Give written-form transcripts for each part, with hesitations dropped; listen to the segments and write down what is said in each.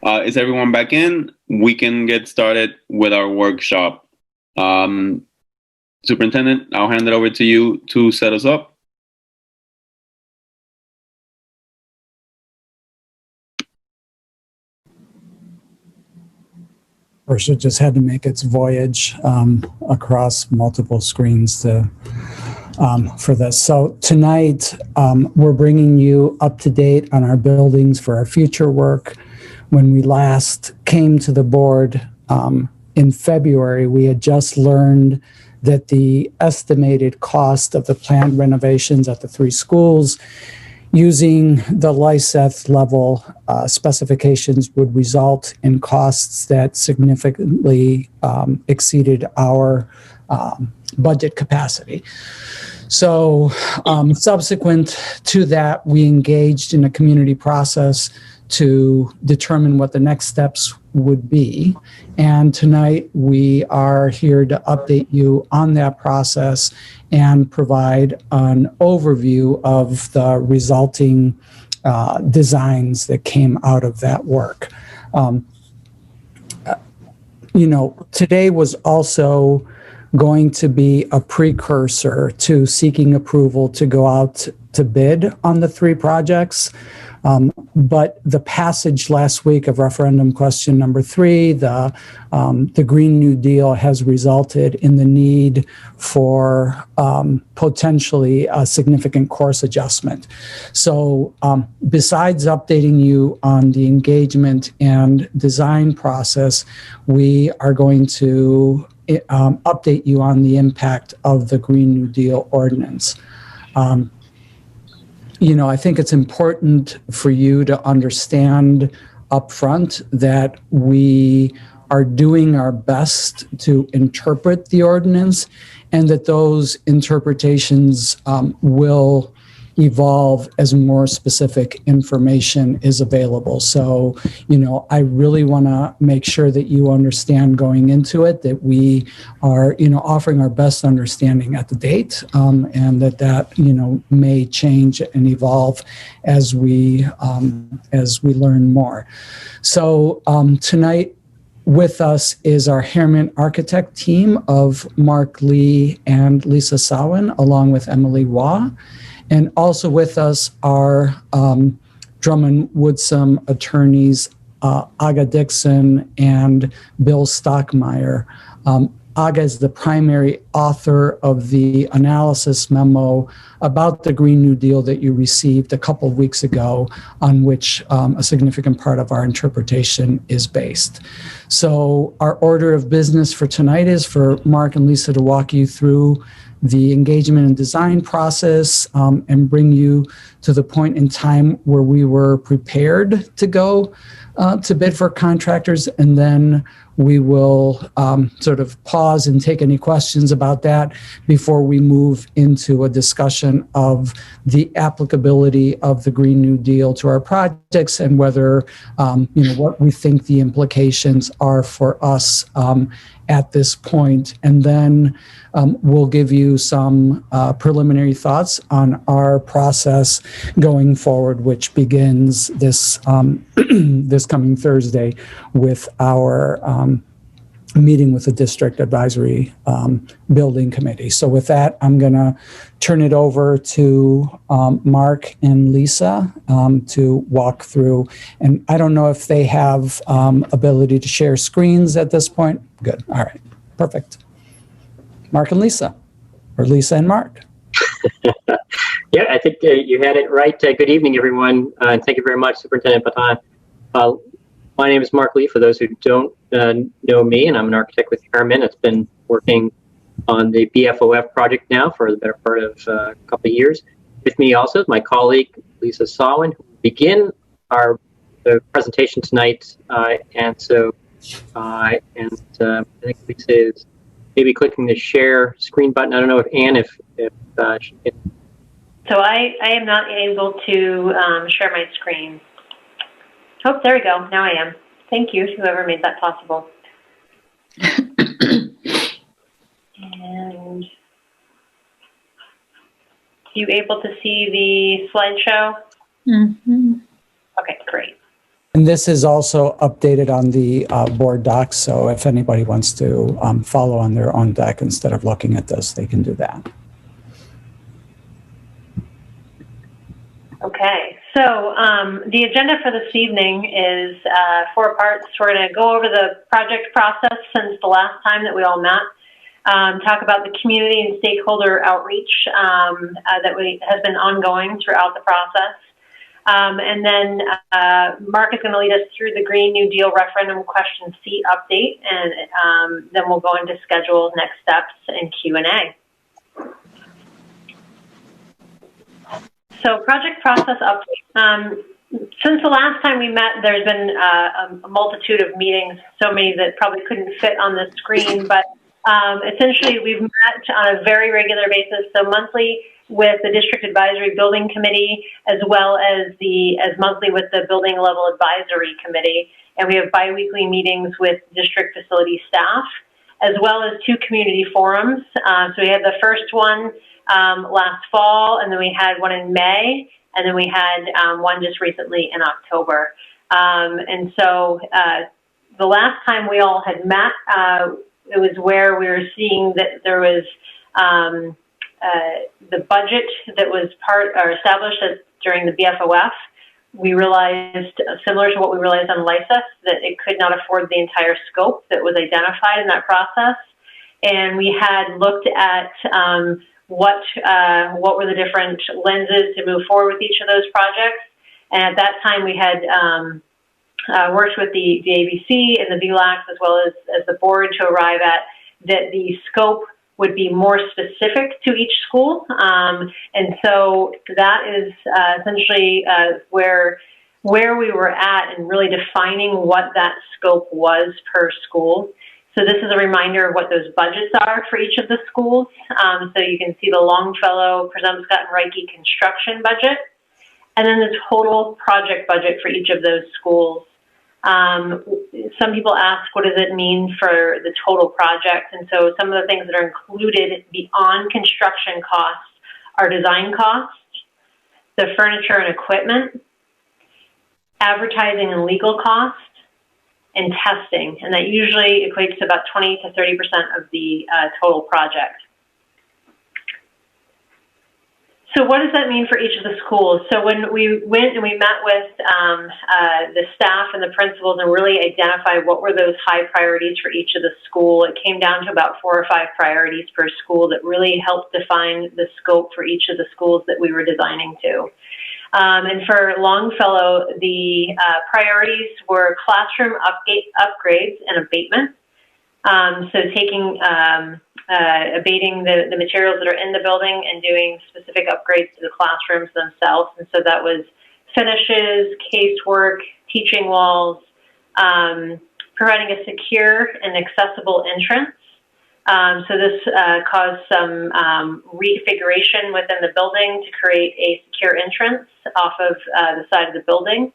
Is everyone back in? We can get started with our workshop. Superintendent, I'll hand it over to you to set us up. First, it just had to make its voyage across multiple screens for this. So tonight, we're bringing you up to date on our buildings for our future work. When we last came to the board in February, we had just learned that the estimated cost of the planned renovations at the 3 schools using the LICEF level specifications would result in costs that significantly exceeded our budget capacity. So subsequent to that, we engaged in a community process to determine what the next steps would be. And tonight we are here to update you on that process and provide an overview of the resulting designs that came out of that work. Today was also going to be a precursor to seeking approval to go out to bid on the 3 projects. But the passage last week of referendum question number 3, the Green New Deal has resulted in the need for potentially a significant course adjustment. So besides updating you on the engagement and design process, we are going to update you on the impact of the Green New Deal ordinance. I think it's important for you to understand upfront that we are doing our best to interpret the ordinance and that those interpretations will evolve as more specific information is available. So, I really want to make sure that you understand going into it that we are, offering our best understanding at the date, and that may change and evolve as we learn more. So tonight with us is our Harriman architect team of Mark Lee and Lisa Sawin, along with Emily Waugh. And also with us are Drummond Woodsum attorneys Aga Dixon and Bill Stockmeyer. Aga is the primary author of the analysis memo about the Green New Deal that you received a couple of weeks ago, on which a significant part of our interpretation is based. So our order of business for tonight is for Mark and Lisa to walk you through the engagement and design process and bring you to the point in time where we were prepared to go to bid for contractors, and then we will sort of pause and take any questions about that before we move into a discussion of the applicability of the Green New Deal to our projects and whether, what we think the implications are for us at this point. And then we'll give you some preliminary thoughts on our process going forward, which begins this this coming Thursday with our meeting with the District Advisory Building Committee. So with that, I'm going to turn it over to Mark and Lisa to walk through. And I don't know if they have ability to share screens at this point. Good. All right. Perfect. Mark and Lisa, or Lisa and Mark. Yeah, I think you had it right. Good evening, everyone. And thank you very much, Superintendent Patan. My name is Mark Lee, for those who don't know me, and I'm an architect with Harriman. It's been working on the BFOF project now for the better part of a couple of years. With me also is my colleague, Lisa Sawin, who will begin our presentation tonight. I think Lisa is maybe clicking the share screen button. I don't know if Anne, if she can. So I am not able to share my screen. Oh, there we go. Now I am. Thank you to whoever made that possible. And you able to see the slideshow? Mm-hmm. Okay, great. And this is also updated on the board docs, so if anybody wants to follow on their own deck instead of looking at this, they can do that. Okay, so the agenda for this evening is 4 parts. We're going to go over the project process since the last time that we all met, talk about the community and stakeholder outreach that has been ongoing throughout the process. And then Mark is going to lead us through the Green New Deal referendum question C update, and then we'll go into schedule next steps and Q&A. So project process update. Since the last time we met, there's been a multitude of meetings, so many that probably couldn't fit on the screen, but essentially we've met on a very regular basis, so monthly with the District Advisory Building Committee, as well as monthly with the Building Level Advisory Committee. And we have bi-weekly meetings with district facility staff, as well as 2 community forums. So we had the first one last fall, and then we had one in May, and then we had one just recently in October. And so the last time we all had met, it was where we were seeing that there was the budget that was established during the BFOF. We realized, similar to what we realized on LICES, that it could not afford the entire scope that was identified in that process. And we had looked at what were the different lenses to move forward with each of those projects. And at that time, we had worked with the ABC and the VLACs, as well as the board, to arrive at that the scope would be more specific to each school. And so that is essentially where we were at and really defining what that scope was per school. So this is a reminder of what those budgets are for each of the schools. So you can see the Longfellow, Presumpscot, and Reiche construction budget, and then the total project budget for each of those schools. Some people ask, what does it mean for the total project? And so some of the things that are included beyond construction costs are design costs, the furniture and equipment, advertising and legal costs, and testing. And that usually equates to about 20 to 30% of the total project. So what does that mean for each of the schools? So when we went and we met with the staff and the principals and really identified what were those high priorities for each of the school, it came down to about 4 or 5 priorities per school that really helped define the scope for each of the schools that we were designing to. And for Longfellow, the priorities were classroom upgrades and abatement. So taking abating the materials that are in the building and doing specific upgrades to the classrooms themselves. And so that was finishes, casework, teaching walls, providing a secure and accessible entrance. So this caused some reconfiguration within the building to create a secure entrance off of the side of the building.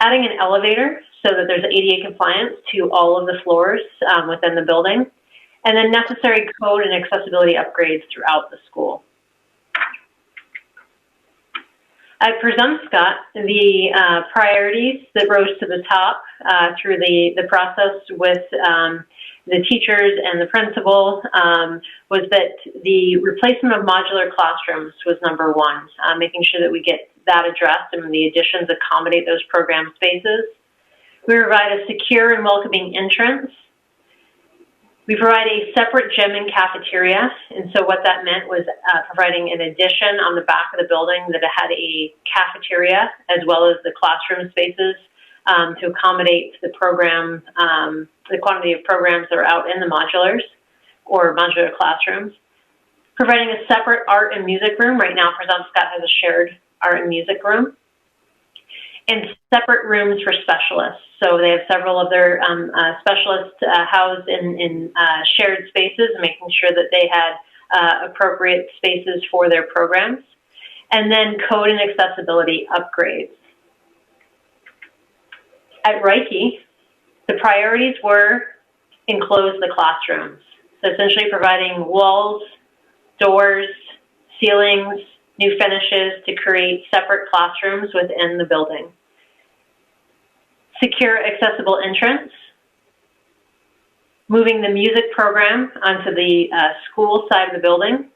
Adding an elevator so that there's ADA compliance to all of the floors within the building. And then necessary code and accessibility upgrades throughout the school. At Presumpscot, the priorities that rose to the top through the process with the teachers and the principal was that the replacement of modular classrooms was number 1, making sure that we get that addressed and the additions accommodate those program spaces. We provide a secure and welcoming entrance. We provide a separate gym and cafeteria, and so what that meant was providing an addition on the back of the building that had a cafeteria as well as the classroom spaces to accommodate the program, the quantity of programs that are out in the modulars or modular classrooms. Providing a separate art and music room. Right now, Presumpscot has a shared art and music room. And separate rooms for specialists. So they have several of their specialists housed in shared spaces, making sure that they had appropriate spaces for their programs. And then code and accessibility upgrades. At Reiche, the priorities were enclose the classrooms. So essentially providing walls, doors, ceilings, new finishes to create separate classrooms within the building. secure accessible entrance, moving the music program onto the school side of the building,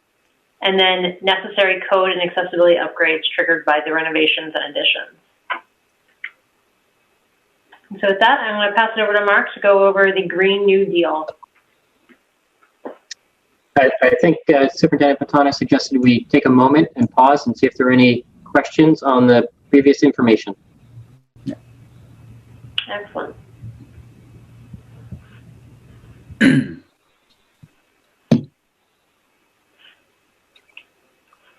and then necessary code and accessibility upgrades triggered by the renovations and additions. And so with that, I'm going to pass it over to Mark to go over the Green New Deal. I think Superintendent Patana suggested we take a moment and pause and see if there are any questions on the previous information. Excellent.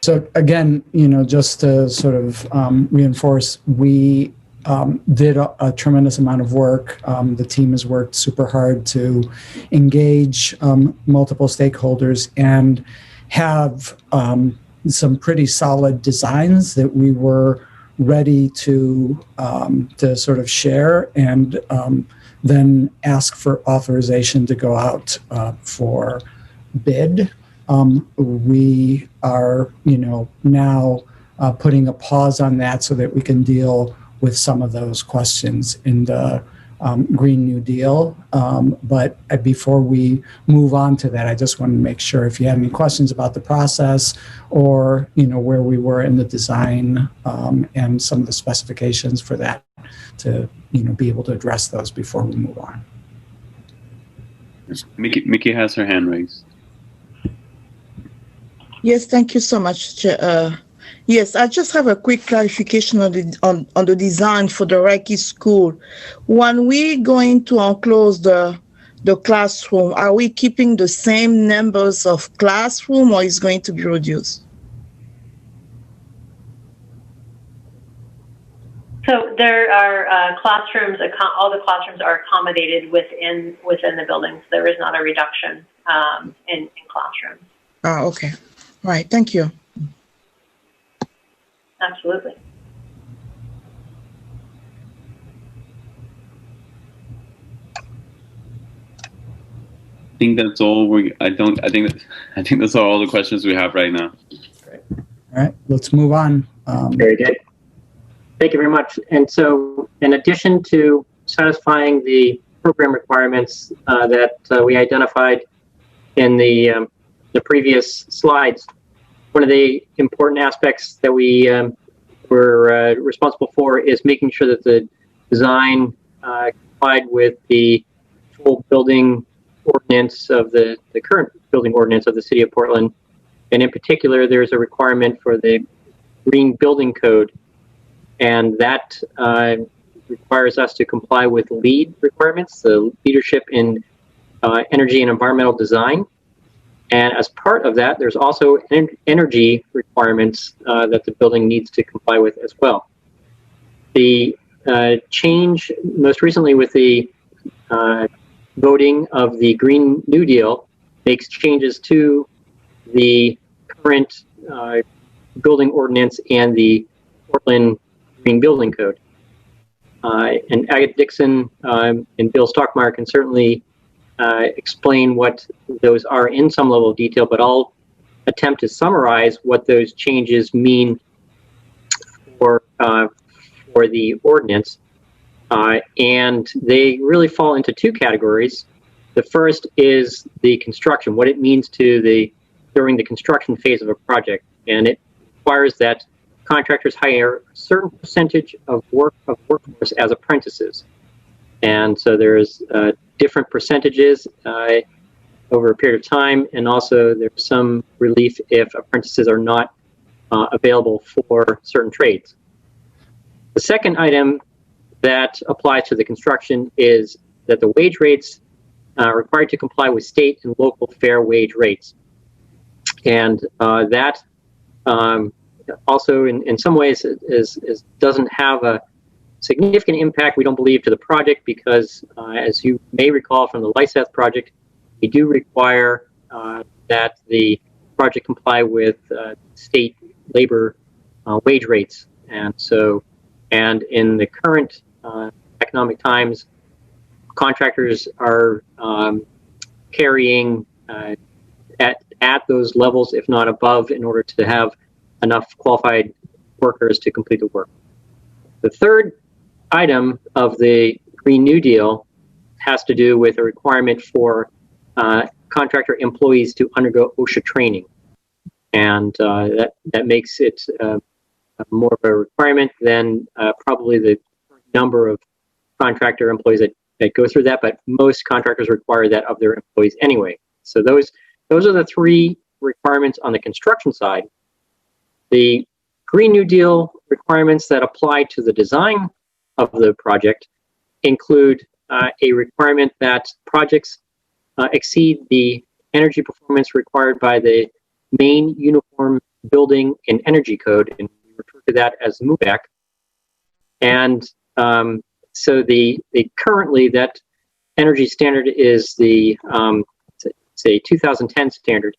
So again, just to sort of reinforce, we did a tremendous amount of work. The team has worked super hard to engage multiple stakeholders and have some pretty solid designs that we were ready to sort of share and then ask for authorization to go out for bid. We are, now putting a pause on that so that we can deal with some of those questions in the Green New Deal. But before we move on to that, I just want to make sure if you have any questions about the process or, where we were in the design and some of the specifications for that to, be able to address those before we move on. Mickey has her hand raised. Yes, thank you so much, Chair. Yes, I just have a quick clarification on the design for the Reiche school. When we're going to enclose the classroom, are we keeping the same numbers of classroom or is going to be reduced? So there are classrooms, all the classrooms are accommodated within the buildings. There is not a reduction in classrooms. Oh, okay. All right, thank you. Absolutely. I think that's all I think that's all the questions we have right now. Great. All right, let's move on. Very good. Thank you very much. And so in addition to satisfying the program requirements that we identified in the previous slides, one of the important aspects that we were responsible for is making sure that the design complied with the full building ordinance of the current building ordinance of the City of Portland. And in particular, there's a requirement for the Green Building Code. And that requires us to comply with LEED requirements, the Leadership in Energy and Environmental Design. And as part of that, there's also energy requirements that the building needs to comply with as well. The change most recently with the voting of the Green New Deal makes changes to the current building ordinance and the Portland Green Building Code. And Agatha Dixon and Bill Stockmeyer can certainly explain what those are in some level of detail, but I'll attempt to summarize what those changes mean for the ordinance. And they really fall into two categories. The first is the construction, what it means to during the construction phase of a project. And it requires that contractors hire a certain percentage of workforce as apprentices. And so there's different percentages over a period of time, and also there's some relief if apprentices are not available for certain trades. The second item that applies to the construction is that the wage rates are required to comply with state and local fair wage rates. And that also in some ways doesn't have a significant impact, we don't believe, to the project because as you may recall from the Lyseth project, we do require that the project comply with state labor wage rates. And in the current economic times, contractors are carrying at those levels, if not above, in order to have enough qualified workers to complete the work. The third item of the Green New Deal has to do with a requirement for contractor employees to undergo OSHA training. And that makes it more of a requirement than probably the number of contractor employees that go through that, but most contractors require that of their employees anyway. So those are the three requirements on the construction side. The Green New Deal requirements that apply to the design of the project include a requirement that projects exceed the energy performance required by the Maine Uniform Building and Energy Code, and we refer to that as MUBEC. And so the currently that energy standard is the it's a 2010 standard.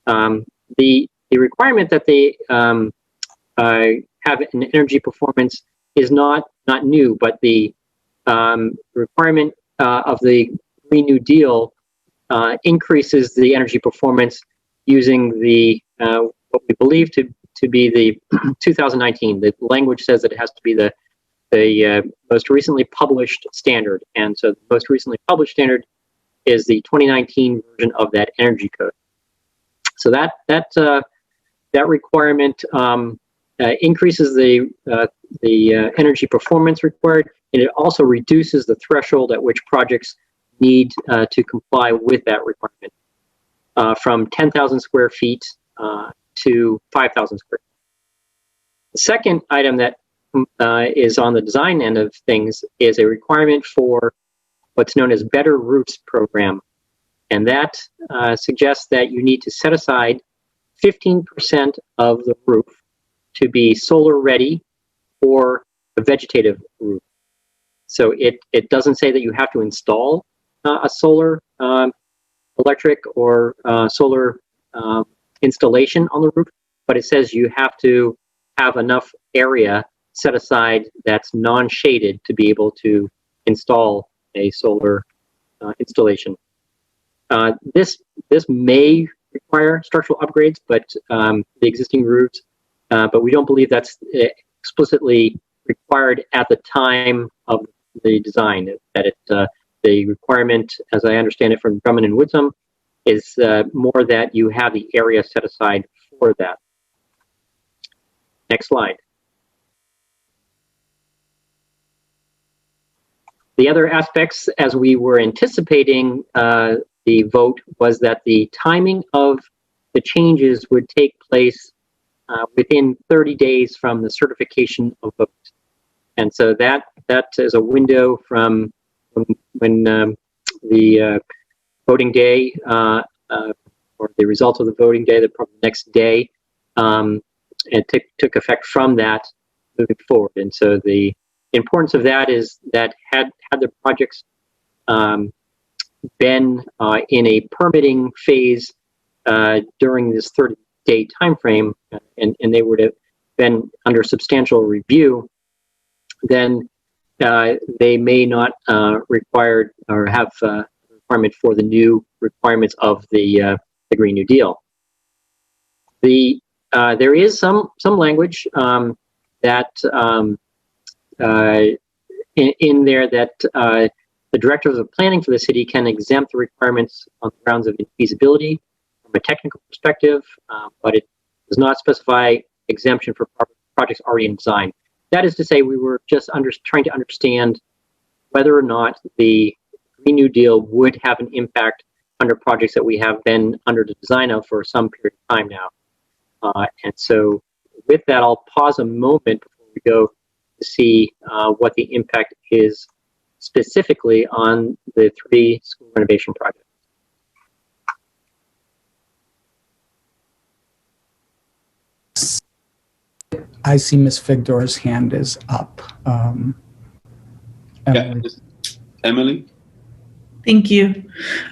The requirement that they have an energy performance is not new, but the requirement of the Green New Deal increases the energy performance using the what we believe to be the 2019. The language says that it has to be the most recently published standard, and so the most recently published standard is the 2019 version of that energy code. So that requirement increases the energy performance required, and it also reduces the threshold at which projects need to comply with that requirement from 10,000 square feet to 5,000 square feet. The second item that is on the design end of things is a requirement for what's known as Better Roofs program. And that suggests that you need to set aside 15% of the roof to be solar ready or a vegetative roof. So it doesn't say that you have to install a solar electric or solar installation on the roof, but it says you have to have enough area set aside that's non-shaded to be able to install a solar installation. This may require structural upgrades, but the existing roofs, but we don't believe that's explicitly required at the time of the design. That the requirement, as I understand it from Drummond and Woodsum, is more that you have the area set aside for that. Next slide. The other aspects, as we were anticipating the vote, was that the timing of the changes would take place within 30 days from the certification of vote. And so that is a window from when the voting day or the results of the voting day, the next day, it took effect from that moving forward. And so the importance of that is that had the projects been in a permitting phase during this 30-day time frame, and they would have been under substantial review, then they may not require or have requirement for the new requirements of the Green New Deal. There is some language that in there that the director of planning for the city can exempt the requirements on the grounds of infeasibility from a technical perspective, but it does not specify exemption for projects already in design. That is to say, we were just trying to understand whether or not the Green New Deal would have an impact under projects that we have been under the design of for some period of time now. And so with that, I'll pause a moment before we go to see what the impact is specifically on the 3 school renovation projects. I see Ms. Figdor's hand is up. Yeah, Emily? Thank you.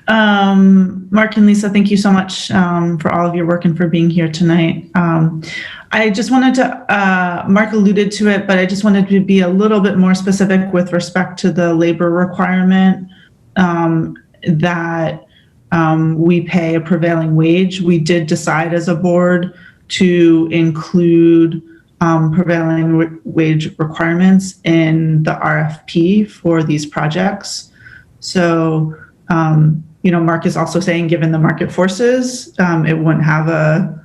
Mark and Lisa, thank you so much for all of your work and for being here tonight. I just wanted to, Mark alluded to it, but I just wanted to be a little bit more specific with respect to the labor requirement that we pay a prevailing wage. We did decide as a board to include prevailing wage requirements in the RFP for these projects. So, Mark is also saying, given the market forces, it wouldn't have a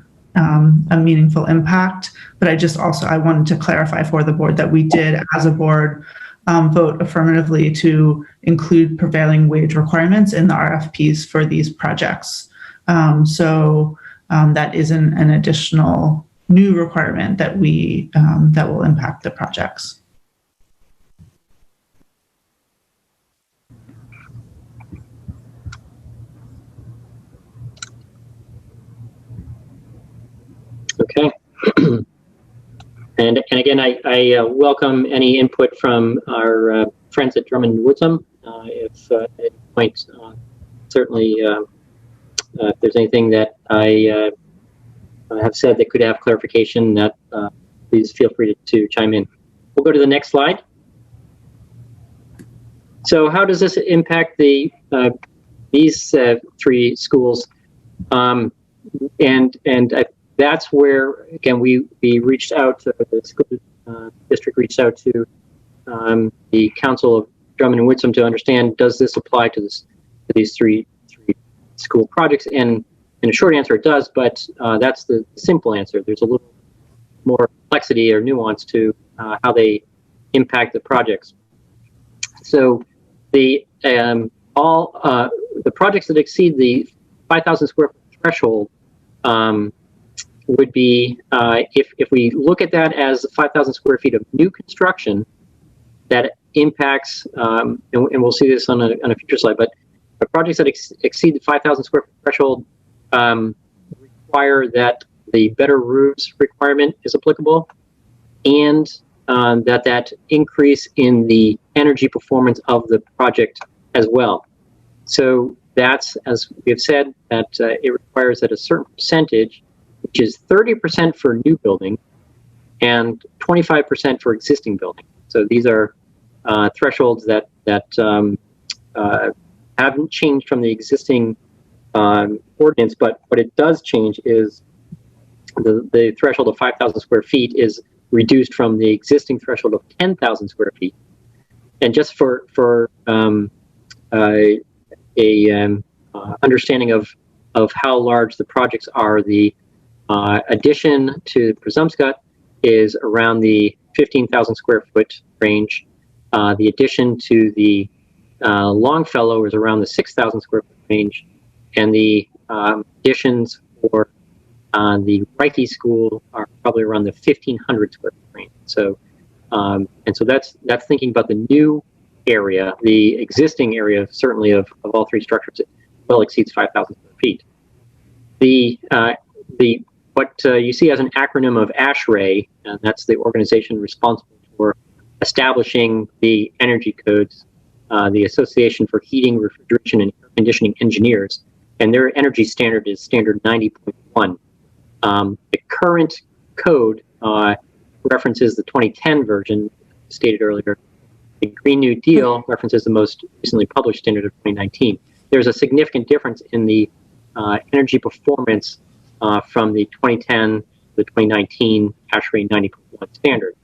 meaningful impact. But I wanted to clarify for the board that we did, as a board, vote affirmatively to include prevailing wage requirements in the RFPs for these projects. So that isn't an additional new requirement that that will impact the projects. Okay. And again, I welcome any input from our friends at Drummond and Woodsum. If at any point, certainly, if there's anything that I have said that could have clarification, that please feel free to chime in. We'll go to the next slide. So how does this impact these three schools? That's where, again, we reached out to the school district, reached out to the Council of Drummond and Woodsum to understand, does this apply to these three school projects? And in a short answer, it does, but that's the simple answer. There's a little more complexity or nuance to how they impact the projects. So the projects that exceed the 5,000 square foot threshold would be, if we look at that as 5,000 square feet of new construction, that impacts, and we'll see this on a future slide, but the projects that exceed the 5,000 square foot threshold require that the better roofs requirement is applicable, and that increase in the energy performance of the project as well. So that's, as we have said, that it requires that a certain percentage, which is 30% for new building and 25% for existing building. So these are thresholds that haven't changed from the existing ordinance, but what it does change is the threshold of 5,000 square feet is reduced from the existing threshold of 10,000 square feet. And just for understanding of how large the projects are, the addition to Presumpscot is around the 15,000 square foot range. The addition to the Longfellow is around the 6,000 square foot range, and the additions for the Reiche school are probably around the 1,500 square foot range. So, and so that's thinking about the new area. The existing area, certainly of all three structures, well exceeds 5,000 square feet. What you see as an acronym of ASHRAE, and that's the organization responsible for establishing the energy codes, the Association for Heating, Refrigeration, and Air Conditioning Engineers, and their energy standard is standard 90.1. The current code references the 2010 version stated earlier. The Green New Deal references the most recently published standard of 2019. There's a significant difference in the energy performance from the 2010 to the 2019 ASHRAE 90.1 standard.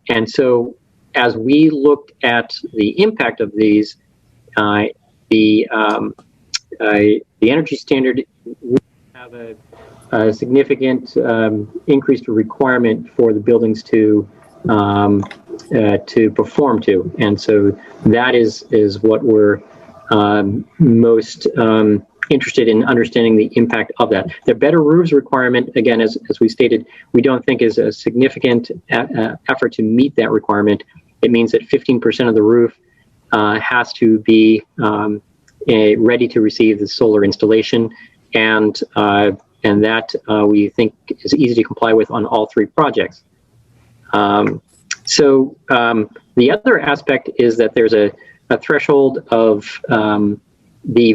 And so as we looked at the impact of these, the energy standard would have a significant increased requirement for the buildings to perform to. And so that is what we're most interested in understanding the impact of that. The better roofs requirement, again, as we stated, we don't think is a significant effort to meet that requirement. It means that 15% of the roof has to be ready to receive the solar installation, and that we think is easy to comply with on all three projects. So the other aspect is that there's a threshold of the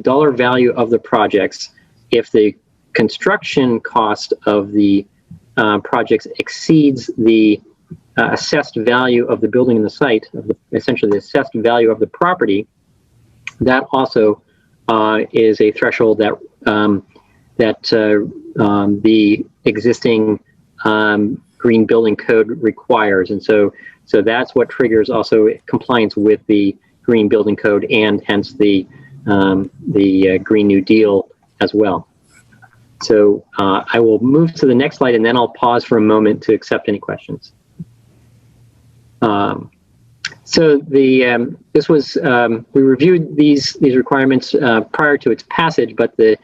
dollar value of the projects. If the construction cost of the projects exceeds the assessed value of the building and the site, essentially the assessed value of the property, that also is a threshold that the existing green building code requires. And so that's what triggers also compliance with the green building code and hence the Green New Deal as well. So I will move to the next slide and then I'll pause for a moment to accept any questions. So this was we reviewed these requirements prior to its passage, but the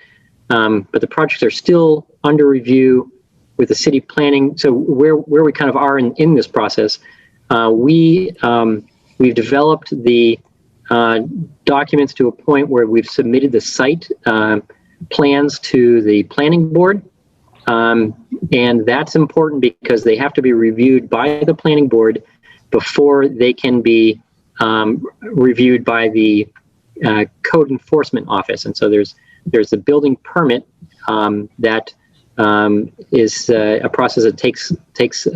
projects are still under review with the city planning. So where we kind of are in this process, we've developed the documents to a point where we've submitted the site plans to the planning board. And that's important because they have to be reviewed by the planning board before they can be reviewed by the code enforcement office. And so there's the building permit that is a process that takes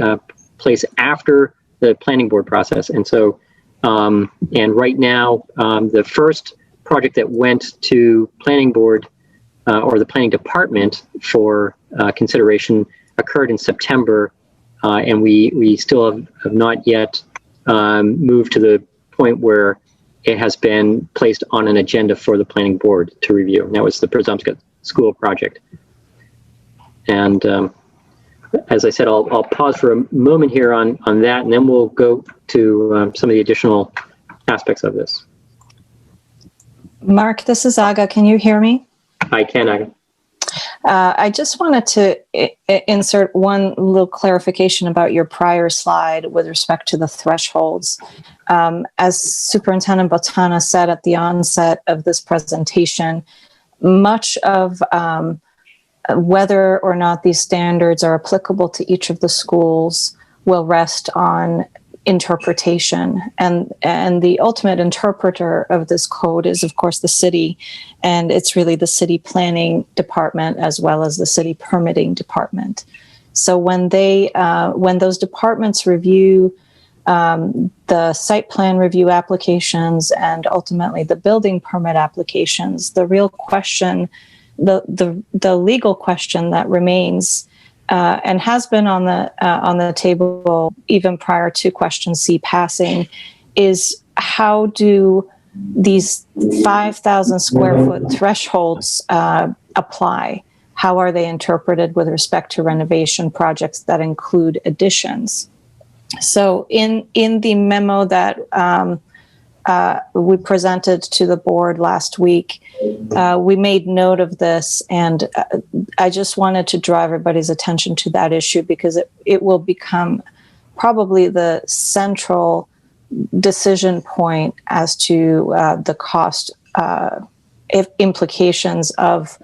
place after the planning board process. And so, and right now, the first project that went to planning board or the planning department for consideration occurred in September, and we still have not yet moved to the point where it has been placed on an agenda for the planning board to review. And that was the Presumpscot School project. And as I said, I'll pause for a moment here on that, and then we'll go to some of the additional aspects of this. Mark, this is Aga. Can you hear me? I can, Aga. I just wanted to insert one little clarification about your prior slide with respect to the thresholds. As Superintendent Botana said at the onset of this presentation, much of whether or not these standards are applicable to each of the schools will rest on interpretation, and the ultimate interpreter of this code is of course the city, and it's really the city planning department as well as the city permitting department. So when those departments review the site plan review applications and ultimately the building permit applications, the real question, the legal question that remains and has been on the table even prior to question C passing is how do these 5,000 square foot thresholds apply? How are they interpreted with respect to renovation projects that include additions? So in the memo that we presented to the board last week, we made note of this, and I just wanted to draw everybody's attention to that issue because it will become probably the central decision point as to the cost implications of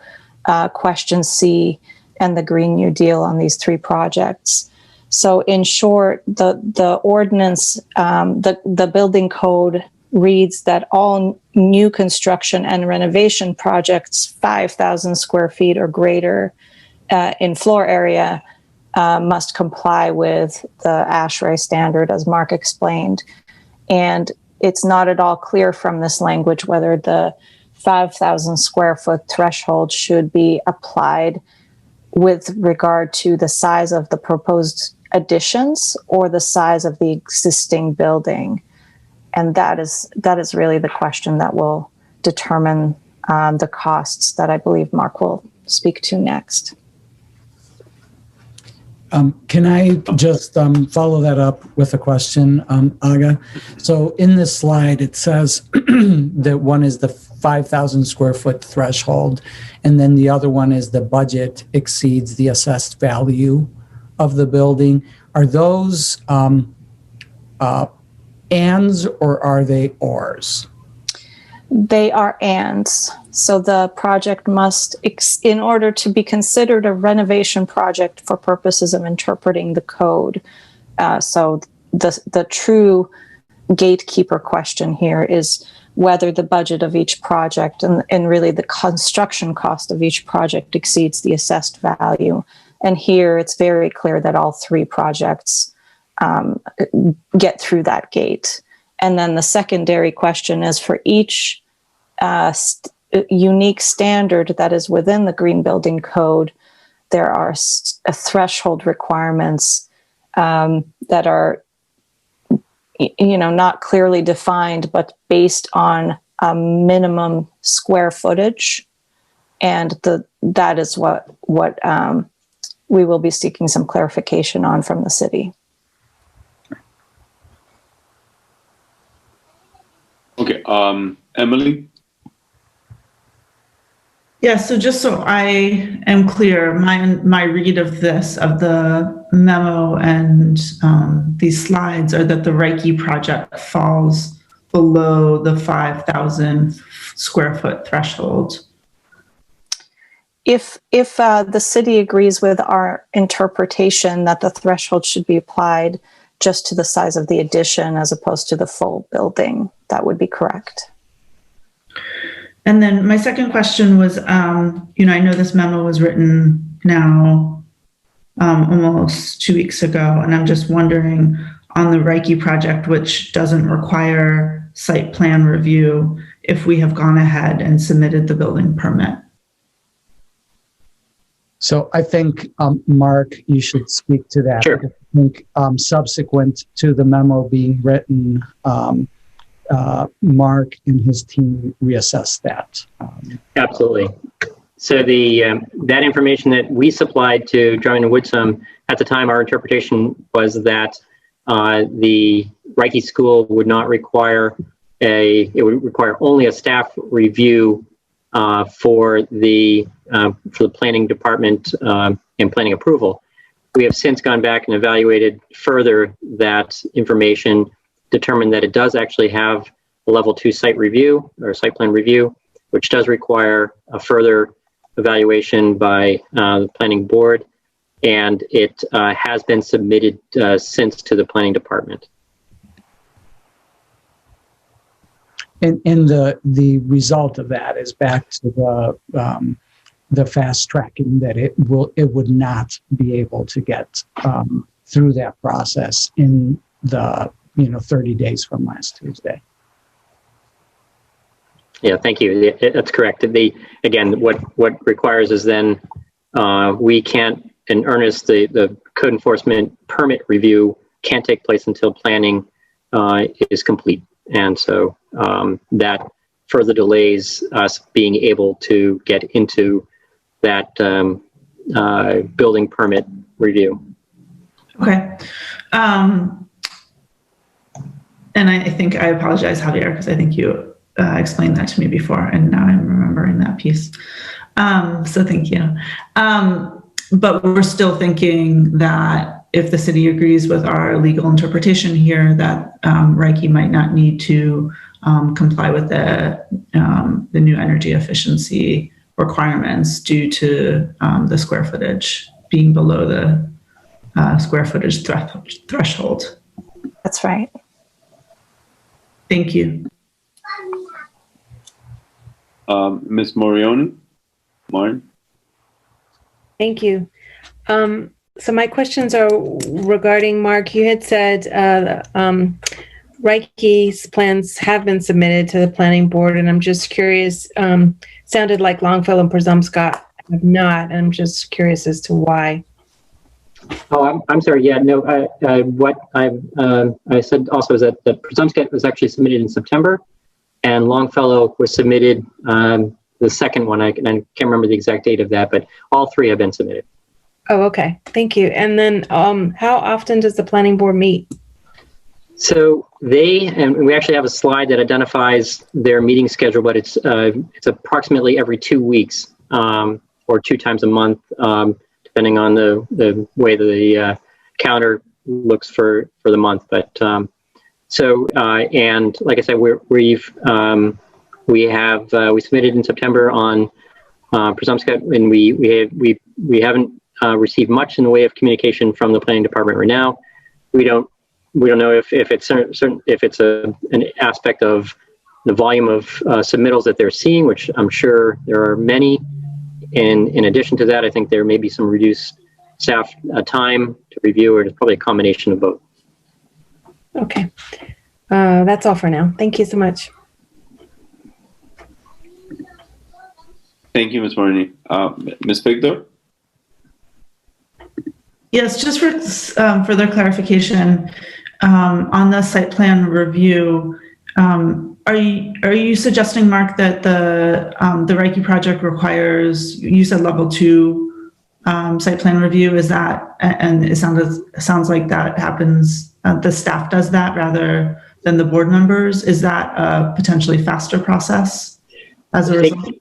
question C and the Green New Deal on these three projects. So in short, the ordinance, the building code reads that all new construction and renovation projects 5,000 square feet or greater in floor area must comply with the ASHRAE standard, as Mark explained. And it's not at all clear from this language whether the 5,000 square foot threshold should be applied with regard to the size of the proposed additions or the size of the existing building. And that is really the question that will determine the costs that I believe Mark will speak to next. Can I just follow that up with a question, Aga? So in this slide, it says that one is the 5,000 square foot threshold, and then the other one is the budget exceeds the assessed value of the building. Are those ands or are they ors? They are ands. So the project must, in order to be considered a renovation project for purposes of interpreting the code. So the true gatekeeper question here is whether the budget of each project and really the construction cost of each project exceeds the assessed value. And here it's very clear that all three projects get through that gate. And then the secondary question is for each unique standard that is within the Green Building Code, there are threshold requirements that are, not clearly defined, but based on a minimum square footage, and that is what we will be seeking some clarification on from the city. Okay, Emily? Yeah, so just so I am clear, my read of the memo and these slides are that the Reiche project falls below the 5,000 square foot threshold. If the city agrees with our interpretation that the threshold should be applied just to the size of the addition as opposed to the full building, that would be correct. And then my second question was, I know this memo was written now almost 2 weeks ago, and I'm just wondering on the Reiche project, which doesn't require site plan review, if we have gone ahead and submitted the building permit. So I think, Mark, you should speak to that. Sure. I think subsequent to the memo being written, Mark and his team reassessed that. Absolutely. So that information that we supplied to Drummond and Woodsum at the time, our interpretation was that the Reiche School would not require it would require only a staff review for the planning department and planning approval. We have since gone back and evaluated further that information, determined that it does actually have a level 2 site review or site plan review, which does require a further evaluation by the planning board, and it has been submitted since to the planning department. And the result of that is back to the fast tracking that it would not be able to get through that process in the 30 days from last Tuesday. Yeah, thank you. That's correct. Again, what requires is then we can't, in earnest, the code enforcement permit review can't take place until planning is complete. And so that further delays us being able to get into that building permit review. Okay. And I think I apologize, Javier, because I think you explained that to me before, and now I'm remembering that piece. So thank you. But we're still thinking that if the city agrees with our legal interpretation here, that Reiche might not need to comply with the new energy efficiency requirements due to the square footage being below the square footage threshold. That's right. Thank you. Ms. Morioni? Martin? Thank you. So my questions are regarding, Mark, you had said Reiche's plans have been submitted to the planning board, and I'm just curious, sounded like Longfellow and Presumpscot have not, and I'm just curious as to why. Oh, I'm sorry. Yeah, no. What I said also is that the Presumpscot was actually submitted in September, and Longfellow was submitted the second one. I can't remember the exact date of that, but all three have been submitted. Oh, okay. Thank you. And then, how often does the planning board meet? So and we actually have a slide that identifies their meeting schedule, but it's approximately every 2 weeks or 2 times a month. Depending on the way the calendar looks for the month. But and like I said, we submitted in September on Presumpscot, and we haven't received much in the way of communication from the planning department right now. We don't know if it's an aspect of the volume of submittals that they're seeing, which I'm sure there are many. And in addition to that, I think there may be some reduced staff time to review, or it's probably a combination of both. Okay. That's all for now. Thank you so much. Thank you, Ms. Morini. Ms. Victor? Yes, just for further clarification, on the site plan review, are you suggesting, Mark, that the Reiche project requires, you said level 2 site plan review? Is that, and it sounds like that happens, the staff does that rather than the board members? Is that a potentially faster process as a result?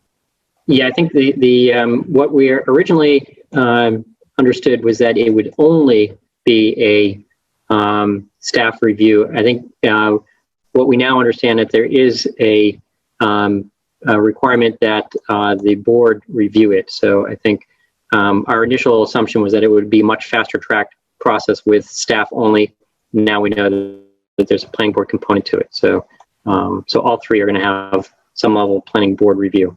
Yeah, I think the what we originally understood was that it would only be a staff review. I think what we now understand that there is a requirement that the board review it. So I think our initial assumption was that it would be a much faster track process with staff only. Now we know that there's a planning board component to it. So so all three are going to have some level of planning board review.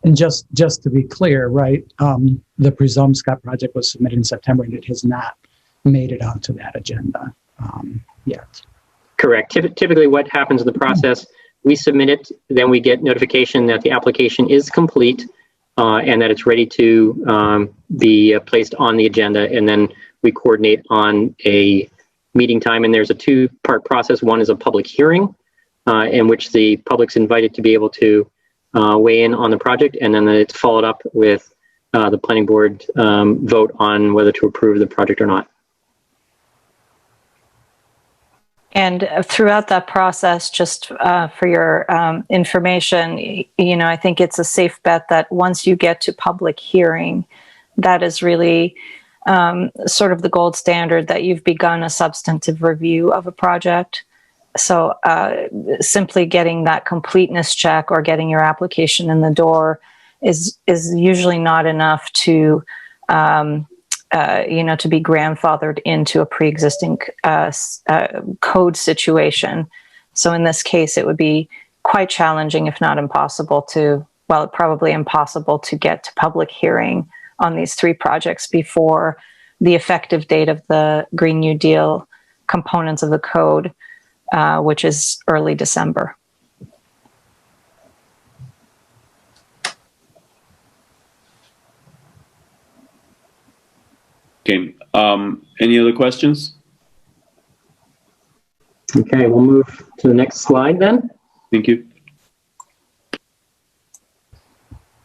And just to be clear, right, the Presumpscot project was submitted in September and it has not made it onto that agenda yet. Correct. Typically what happens in the process, we submit it, then we get notification that the application is complete and that it's ready to be placed on the agenda, and then we coordinate on a meeting time. And there's a two-part process. One is a public hearing in which the public's invited to be able to weigh in on the project, and then it's followed up with the planning board vote on whether to approve the project or not. And throughout that process, just for your information, I think it's a safe bet that once you get to public hearing, that is really sort of the gold standard that you've begun a substantive review of a project. So simply getting that completeness check or getting your application in the door is usually not enough to to be grandfathered into a pre-existing code situation. So in this case, it would be quite challenging, if not impossible probably impossible to get to public hearing on these three projects before the effective date of the Green New Deal components of the code, which is early December. Okay. Any other questions? Okay, we'll move to the next slide then. Thank you.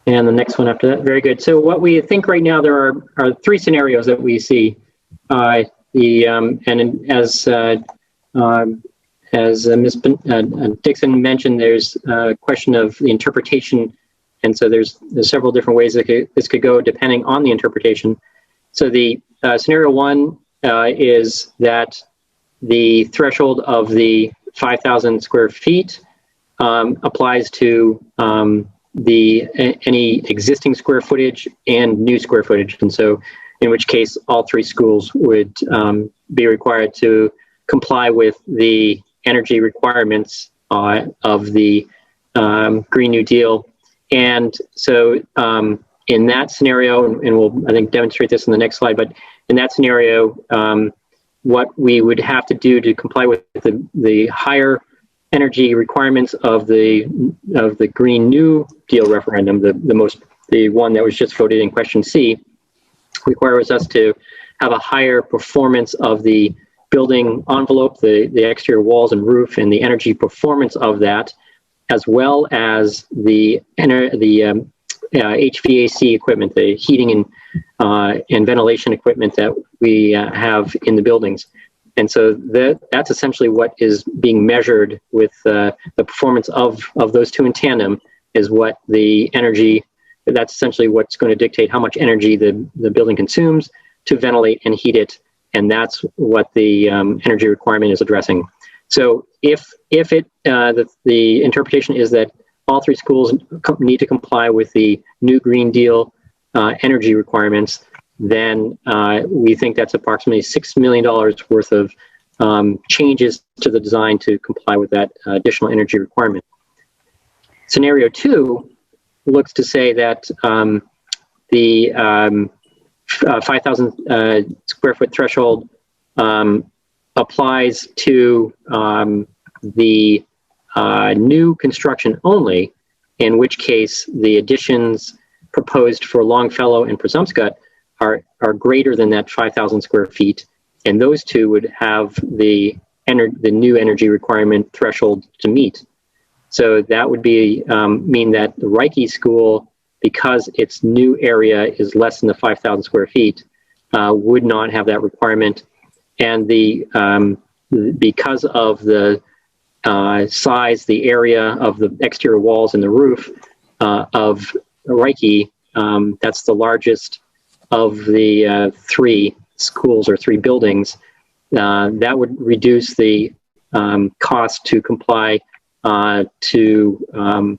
And the next one after that. Very good. So what we think right now, there are three scenarios that we see. And as Ms. Dixon mentioned, there's a question of the interpretation. And so there's several different ways that this could go depending on the interpretation. So the scenario one is that the threshold of the 5,000 square feet applies to any existing square footage and new square footage. And so in which case all three schools would be required to comply with the energy requirements of the Green New Deal. And so in that scenario, and we'll, I think, demonstrate this in the next slide, but in that scenario, what we would have to do to comply with the higher energy requirements of the Green New Deal referendum, the one that was just voted in question C, requires us to have a higher performance of the building envelope, the exterior walls and roof, and the energy performance of that, as well as the HVAC equipment, the heating and ventilation equipment that we have in the buildings. And so that's essentially what is being measured with the performance of those two in tandem, is what the energy, that's essentially what's going to dictate how much energy the building consumes to ventilate and heat it. And that's what the energy requirement is addressing. So if the interpretation is that all three schools need to comply with the new Green Deal energy requirements, then we think that's approximately $6 million worth of changes to the design to comply with that additional energy requirement. Scenario two looks to say that the 5,000 square foot threshold applies to the new construction only, in which case the additions proposed for Longfellow and Presumpscot are greater than that 5,000 square feet, and those two would have the new energy requirement threshold to meet. So that would be mean that the Reiche school, because its new area is less than the 5,000 square feet, would not have that requirement, and because of the size, the area of the exterior walls and the roof of Reiche, that's the largest of the 3 schools or 3 buildings. That would reduce the cost to comply to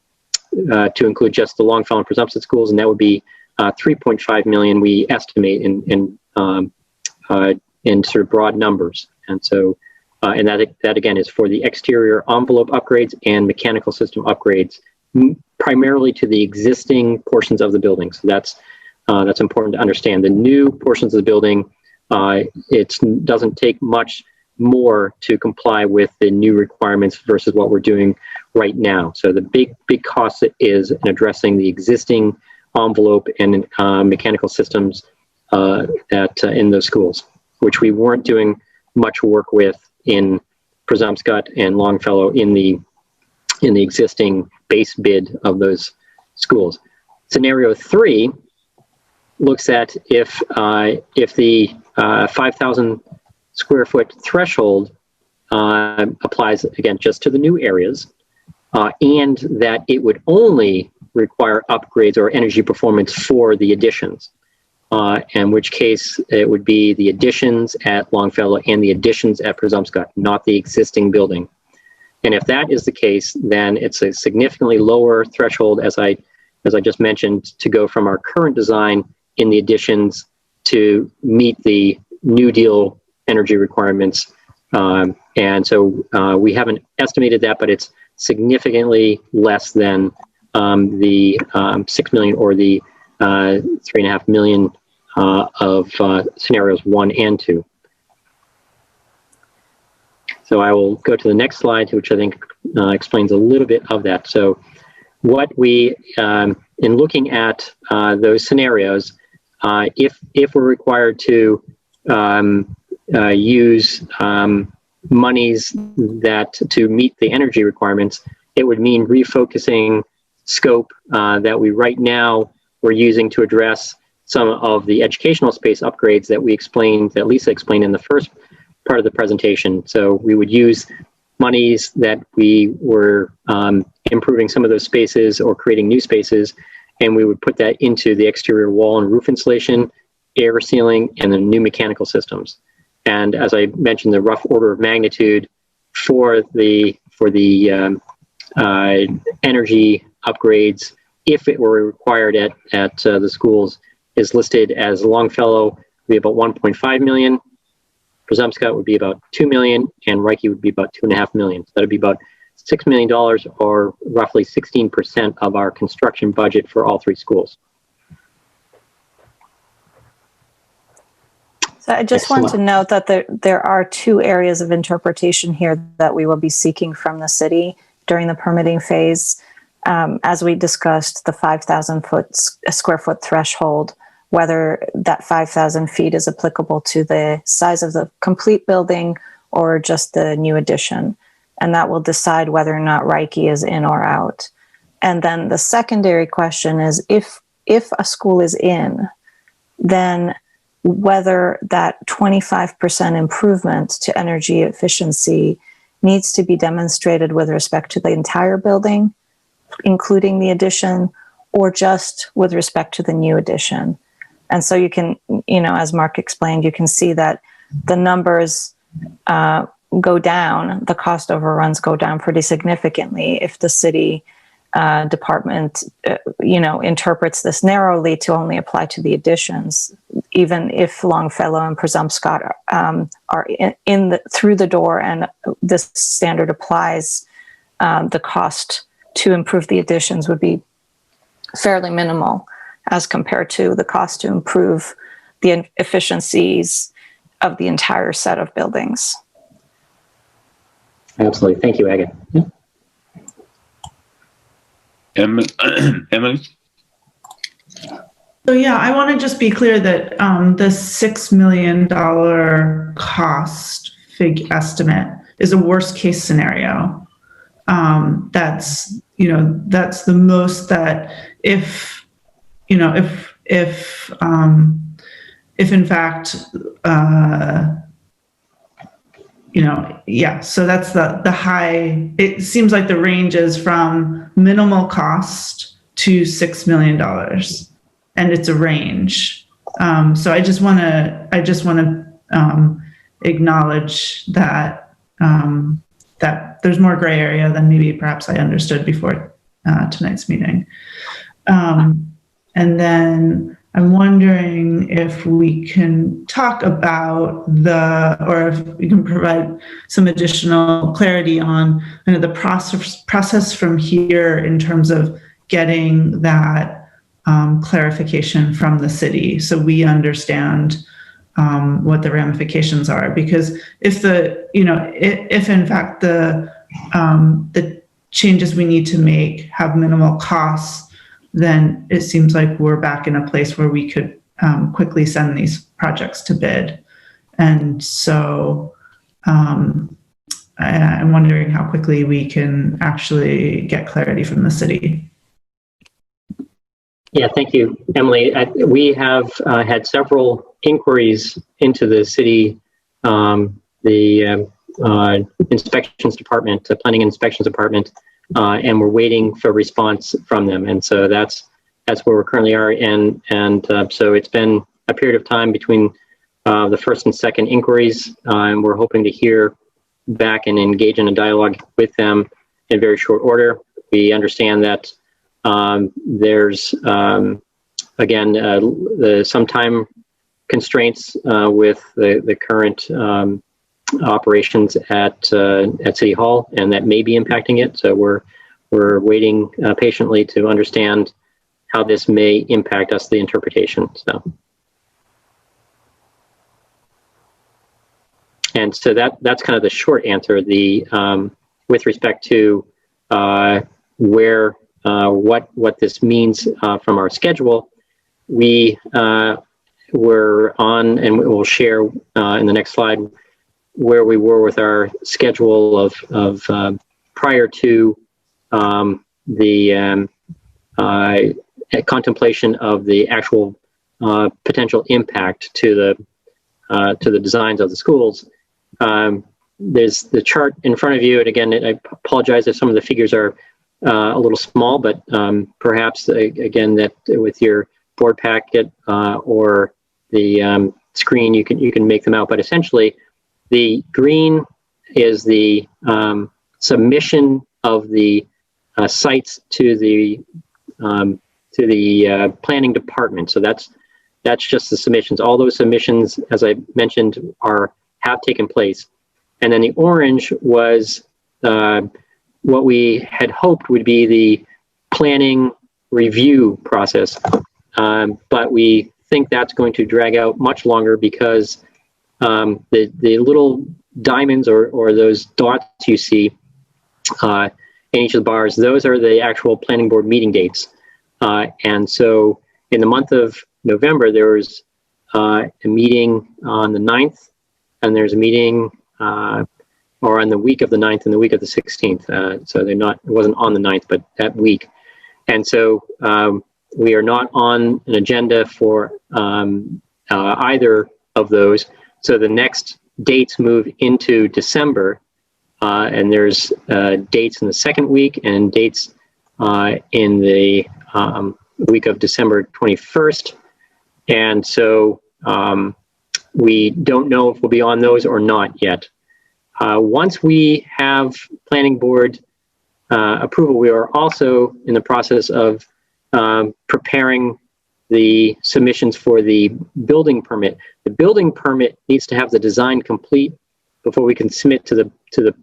include just the Longfellow and Presumpscot schools, and that would be $3.5 million we estimate in sort of broad numbers. And so, and that again is for the exterior envelope upgrades and mechanical system upgrades, primarily to the existing portions of the building. So that's important to understand. The new portions of the building, it doesn't take much more to comply with the new requirements versus what we're doing right now. So the big cost is in addressing the existing envelope and mechanical systems in those schools, which we weren't doing much work with in Presumpscot and Longfellow in the existing base bid of those schools. Scenario 3 looks at if the 5,000 square foot threshold applies again just to the new areas, and that it would only require upgrades or energy performance for the additions. In which case it would be the additions at Longfellow and the additions at Presumpscot, not the existing building. And if that is the case, then it's a significantly lower threshold, as I just mentioned, to go from our current design in the additions to meet the New Deal energy requirements. And so we haven't estimated that, but it's significantly less than the 6 million or the 3.5 million of scenarios 1 and 2. So I will go to the next slide, which I think explains a little bit of that. So what we, in looking at those scenarios, if we're required to use monies to meet the energy requirements, it would mean refocusing scope that we right now we're using to address some of the educational space upgrades that that Lisa explained in the first part of the presentation. So we would use monies that we were improving some of those spaces or creating new spaces, and we would put that into the exterior wall and roof insulation, air sealing, and the new mechanical systems. And as I mentioned, the rough order of magnitude for the energy upgrades, if it were required at the schools, is listed as Longfellow would be about 1.5 million, Presumpscot would be about 2 million, and Reiche would be about 2.5 million. So that would be about $6 million, or roughly 16% of our construction budget for all 3 schools. So I just want to note that there are 2 areas of interpretation here that we will be seeking from the city during the permitting phase. As we discussed, the 5,000 square foot threshold, whether that 5,000 feet is applicable to the size of the complete building or just the new addition. And that will decide whether or not Reiche is in or out. And then the secondary question is, if a school is in, then whether that 25% improvement to energy efficiency needs to be demonstrated with respect to the entire building, including the addition, or just with respect to the new addition. And so you can, as Mark explained, you can see that the numbers go down, the cost overruns go down pretty significantly if the city department, interprets this narrowly to only apply to the additions, even if Longfellow and Presumpscot are through the door and this standard applies, the cost to improve the additions would be fairly minimal as compared to the cost to improve the efficiencies of the entire set of buildings. Absolutely. Thank you, Aga. Yeah. Emily? So yeah, I want to just be clear that the $6 million cost estimate is a worst case scenario. That's that's the most that if in fact yeah, so that's the high. It seems like the range is from minimal cost to $6 million, and it's a range. So I just want to acknowledge that that there's more gray area than maybe perhaps I understood before tonight's meeting. And then I'm wondering if we can talk about or if we can provide some additional clarity on kind of the process from here in terms of getting that clarification from the city, so we understand what the ramifications are. Because if if in fact the changes we need to make have minimal costs, then it seems like we're back in a place where we could quickly send these projects to bid. And so I'm wondering how quickly we can actually get clarity from the city. Yeah, thank you, Emily. We have had several inquiries into the city, the inspections department, the planning inspections department, and we're waiting for a response from them. And so that's where we currently are. And so it's been a period of time between the first and second inquiries, and we're hoping to hear back and engage in a dialogue with them in very short order. We understand that there's again some time constraints with the current operations at City Hall, and that may be impacting it. So we're waiting patiently to understand how this may impact us, the interpretation. And so that's kind of the short answer. With respect to what this means from our schedule, we're on, and we'll share in the next slide where we were with our schedule of prior to the contemplation of the actual potential impact to the designs of the schools. There's the chart in front of you, and again, I apologize if some of the figures are a little small, but perhaps again that with your board packet or the screen, you can make them out. But essentially, the green is the submission of the sites to the planning department. So that's just the submissions. All those submissions, as I mentioned, have taken place. And then the orange was what we had hoped would be the planning review process, but we think that's going to drag out much longer because the little diamonds or those dots you see in each of the bars, those are the actual planning board meeting dates. And so in the month of November, there was a meeting on the 9th, and there's a meeting or on the week of the 9th and the week of the 16th. So it wasn't on the 9th, but that week. And so we are not on an agenda for either of those. So the next dates move into December, and there's dates in the second week and dates in the week of December 21st. And so we don't know if we'll be on those or not yet. Once we have planning board approval, we are also in the process of preparing the submissions for the building permit. The building permit needs to have the design complete before we can submit to the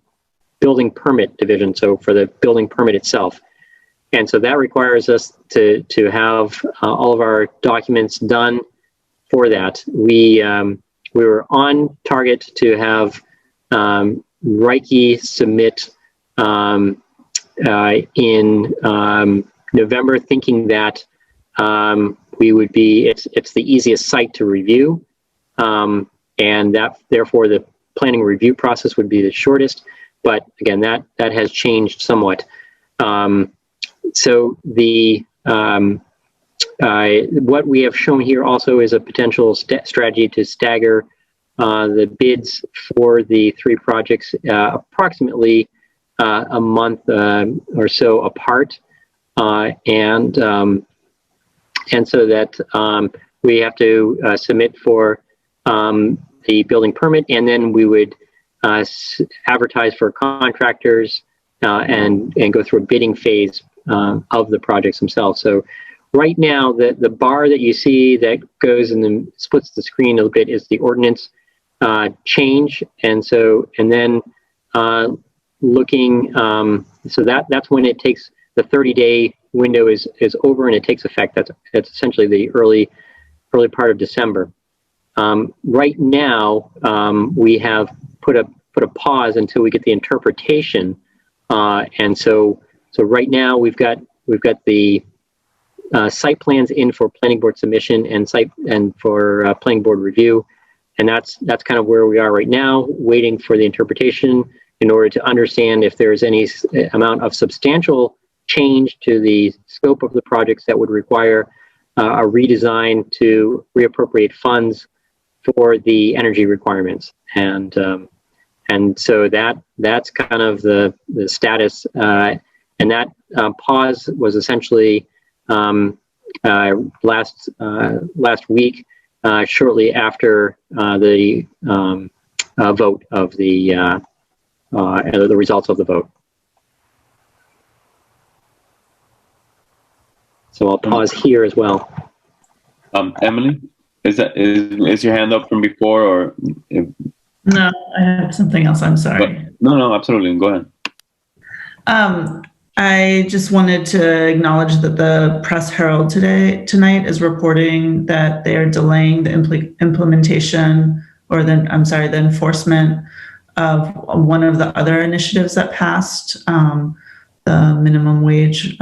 building permit division, so for the building permit itself. And so that requires us to have all of our documents done for that. We were on target to have Reiche submit in November, thinking that we would be, it's the easiest site to review, and that therefore the planning review process would be the shortest. But again, that has changed somewhat. So the what we have shown here also is a potential strategy to stagger the bids for the 3 projects approximately a month or so apart, and so that we have to submit for the building permit, and then we would advertise for contractors and go through a bidding phase of the projects themselves. So right now, the bar that you see that goes and splits the screen a little bit is the ordinance change, and then looking, so that's when it takes, the 30-day window is over and it takes effect. That's essentially the early part of December. Right now, we have put a pause until we get the interpretation, and so right now we've got the site plans in for planning board submission and for planning board review, and that's kind of where we are right now, waiting for the interpretation in order to understand if there's any amount of substantial change to the scope of the projects that would require a redesign to reappropriate funds for the energy requirements, and so that's kind of the status, and that pause was essentially last week, shortly after the vote of the results of the vote. So I'll pause here as well. Emily, is your hand up from before, or? No, I have something else. I'm sorry. No, absolutely. Go ahead. I just wanted to acknowledge that the Press Herald tonight is reporting that they are delaying the implementation, or the enforcement of one of the other initiatives that passed, the minimum wage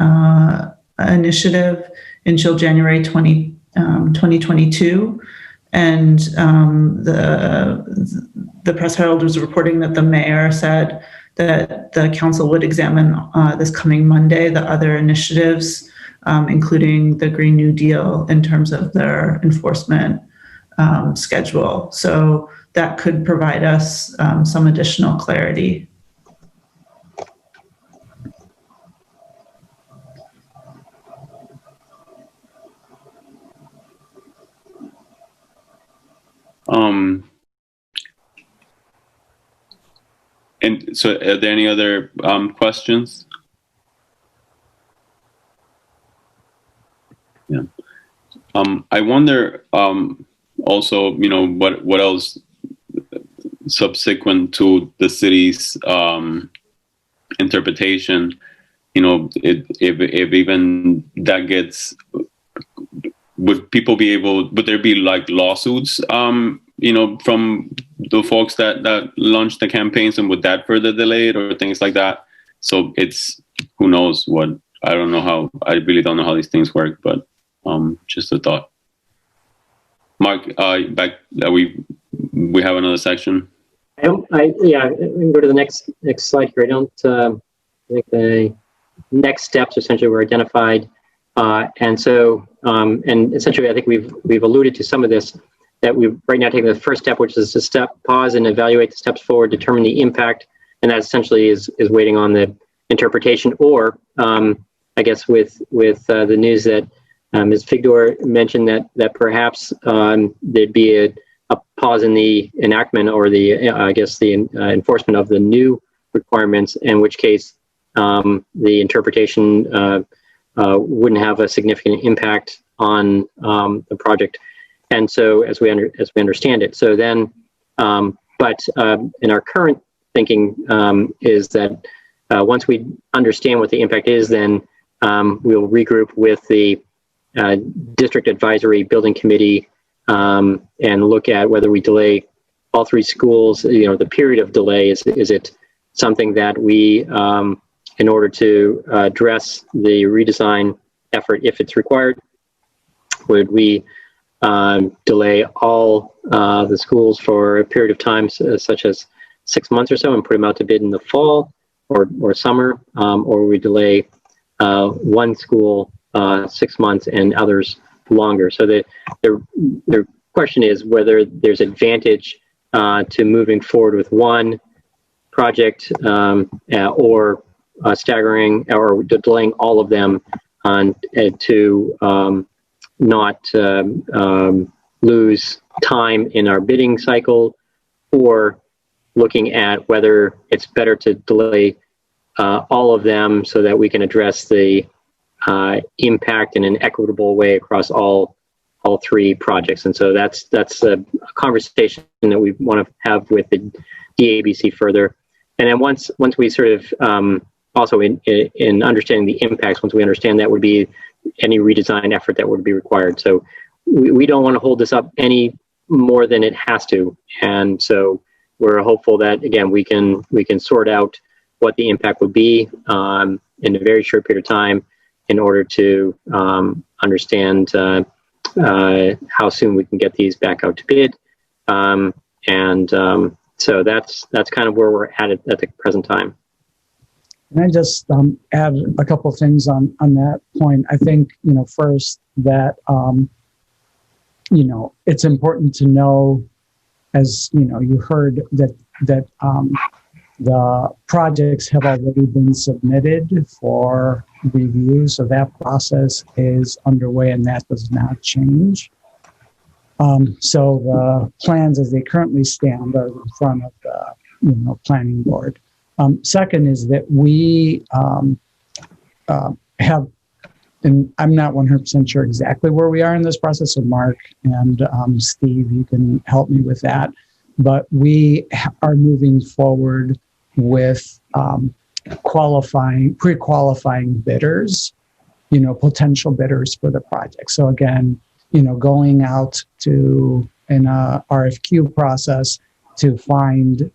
initiative, until January 2022. And the Press Herald was reporting that the mayor said that the council would examine this coming Monday the other initiatives, including the Green New Deal, in terms of their enforcement schedule. So that could provide us some additional clarity. And so are there any other questions? Yeah. I wonder also, what else subsequent to the city's interpretation, if even that gets, would there be like lawsuits, from the folks that launched the campaigns, and would that further delay it or things like that? So it's, who knows what, I really don't know how these things work, but just a thought. Mark, back, we have another section. Yeah, we can go to the next slide here. I think the next steps essentially were identified. And essentially, I think we've alluded to some of this, that we've right now taking the first step, which is to pause and evaluate the steps forward, determine the impact, and that essentially is waiting on the interpretation, or I guess with the news that Ms. Figdor mentioned that perhaps there'd be a pause in the enactment or the enforcement of the new requirements, in which case the interpretation wouldn't have a significant impact on the project. And so, as we understand it, so then, but in our current thinking is that once we understand what the impact is, then we'll regroup with the district advisory building committee and look at whether we delay all 3 schools. The period of delay, is it something that we, in order to address the redesign effort, if it's required, would we delay all the schools for a period of time, such as 6 months or so, and put them out to bid in the fall or summer, or we delay one school 6 months and others longer? So the question is whether there's advantage to moving forward with one project or staggering or delaying all of them to not lose time in our bidding cycle, or looking at whether it's better to delay all of them so that we can address the impact in an equitable way across all three projects. And so that's a conversation that we want to have with the DABC further. And then once we sort of also in understanding the impacts, once we understand that, would be any redesign effort that would be required. So we don't want to hold this up any more than it has to. And so we're hopeful that, again, we can sort out what the impact would be in a very short period of time in order to understand how soon we can get these back out to bid. So that's kind of where we're at the present time. Can I just add a couple of things on that point? I think, first that, it's important to know, as you heard, that the projects have already been submitted for review. So that process is underway and that does not change. So the plans as they currently stand are in front of the planning board. Second is that we have, and I'm not 100% sure exactly where we are in this process, so Mark and Steve, you can help me with that, but we are moving forward with pre-qualifying bidders, potential bidders for the project. So again, going out to an RFQ process to find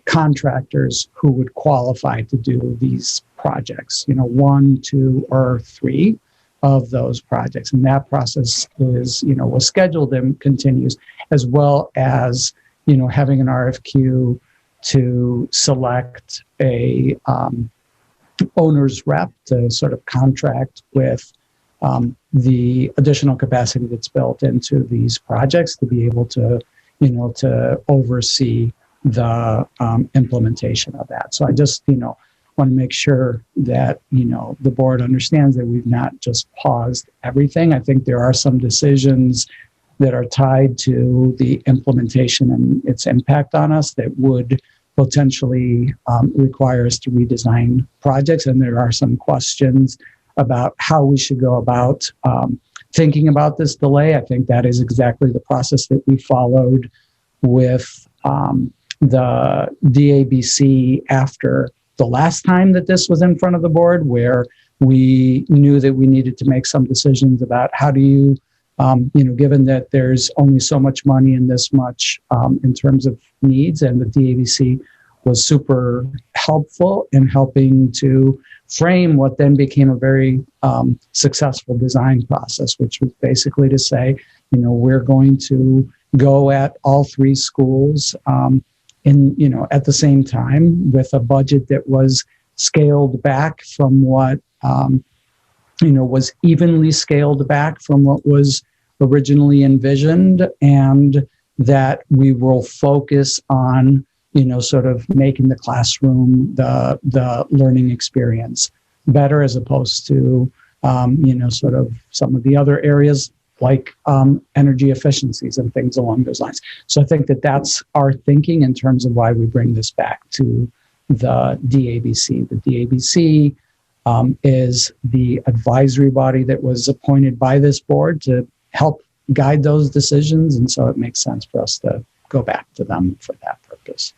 contractors who would qualify to do these projects, 1, 2, or 3 of those projects. And that process is, was scheduled and continues, as well as, having an RFQ to select a owner's rep to sort of contract with the additional capacity that's built into these projects to be able to, to oversee the implementation of that. So I just, want to make sure that, the board understands that we've not just paused everything. I think there are some decisions that are tied to the implementation and its impact on us that would potentially require us to redesign projects. And there are some questions about how we should go about thinking about this delay. I think that is exactly the process that we followed with the DABC after the last time that this was in front of the board, where we knew that we needed to make some decisions about how do you, given that there's only so much money and this much in terms of needs, and the DABC was super helpful in helping to frame what then became a very successful design process, which was basically to say, we're going to go at all 3 schools at the same time with a budget that was scaled back from what, was evenly scaled back from what was originally envisioned, and that we will focus on, sort of making the classroom, the learning experience better, as opposed to, sort of some of the other areas like energy efficiencies and things along those lines. So I think that that's our thinking in terms of why we bring this back to the DABC. The DABC is the advisory body that was appointed by this board to help guide those decisions. And so it makes sense for us to go back to them for that purpose.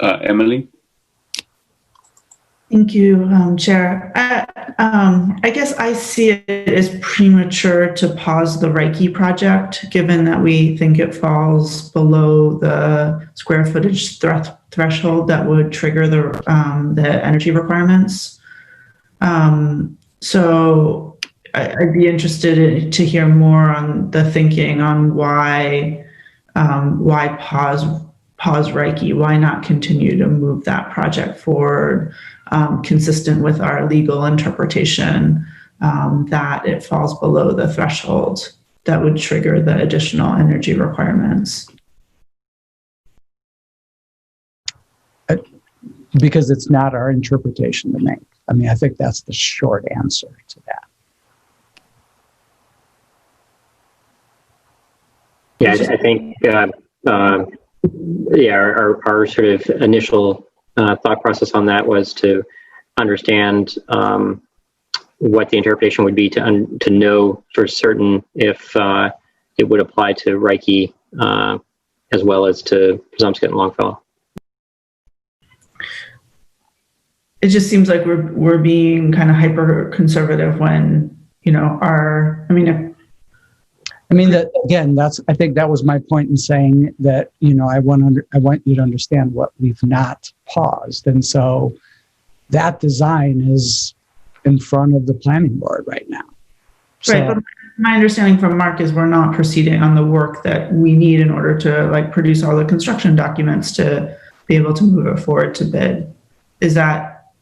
Emily? Thank you, Chair. I guess I see it as premature to pause the Reiche project, given that we think it falls below the square footage threshold that would trigger the energy requirements. So I'd be interested to hear more on the thinking on why pause Reiche, why not continue to move that project forward, consistent with our legal interpretation that it falls below the threshold that would trigger the additional energy requirements. Because it's not our interpretation to make. I mean, I think that's the short answer to that. Yeah, I think, our sort of initial thought process on that was to understand what the interpretation would be to know for certain if it would apply to Reiche as well as to Presumpscot and Longfellow. It just seems like we're being kind of hyper conservative when, you know, that again, I think that was my point in saying that, you know, I want you to understand what we've not paused. And so that design is in front of the planning board right now. Right, but my understanding from Mark is we're not proceeding on the work that we need in order to like produce all the construction documents to be able to move it forward to bid. Is that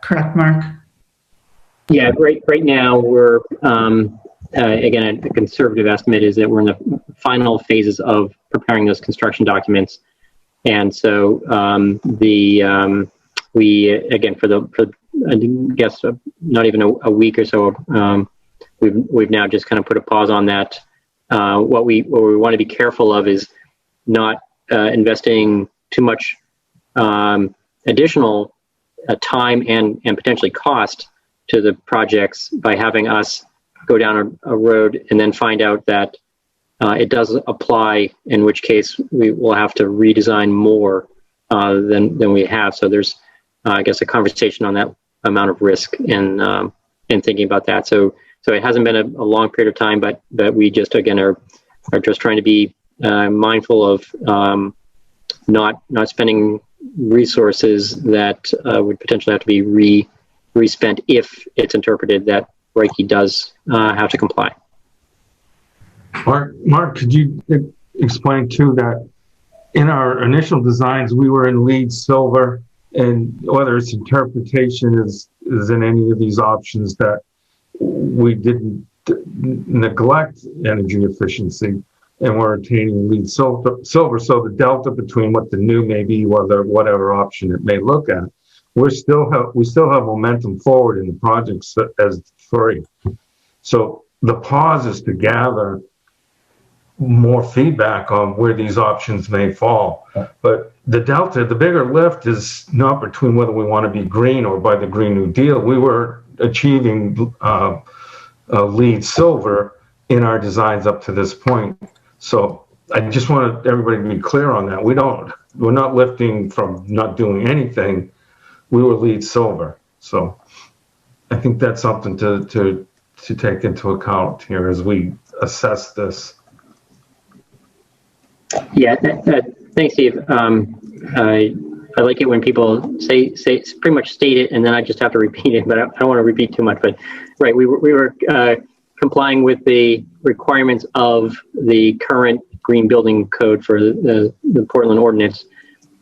correct, Mark? Yeah, right now we're, again, a conservative estimate is that we're in the final phases of preparing those construction documents. And so we, again, I guess not even a week or so, we've now just kind of put a pause on that. What we want to be careful of is not investing too much additional time and potentially cost to the projects by having us go down a road and then find out that it doesn't apply, in which case we will have to redesign more than we have. So there's, I guess, a conversation on that amount of risk in thinking about that. So it hasn't been a long period of time, but we just, again, are just trying to be mindful of not spending resources that would potentially have to be re-spent if it's interpreted that Reiche does have to comply. Mark, could you explain too that in our initial designs we were in lead silver, and whether its interpretation is in any of these options that we didn't neglect energy efficiency and we're attaining lead silver. So the delta between what the new may be, whatever option it may look at, we still have momentum forward in the projects as three. So the pause is to gather more feedback on where these options may fall. But the delta, the bigger lift is not between whether we want to be green or by the Green New Deal. We were achieving lead silver in our designs up to this point. So I just want everybody to be clear on that. We're not lifting from not doing anything. We were lead silver. So I think that's something to take into account here as we assess this. Yeah, thanks, Steve. I like it when people say pretty much state it, and then I just have to repeat it. But I don't want to repeat too much. But right, we were complying with the requirements of the current green building code for the Portland Ordinance,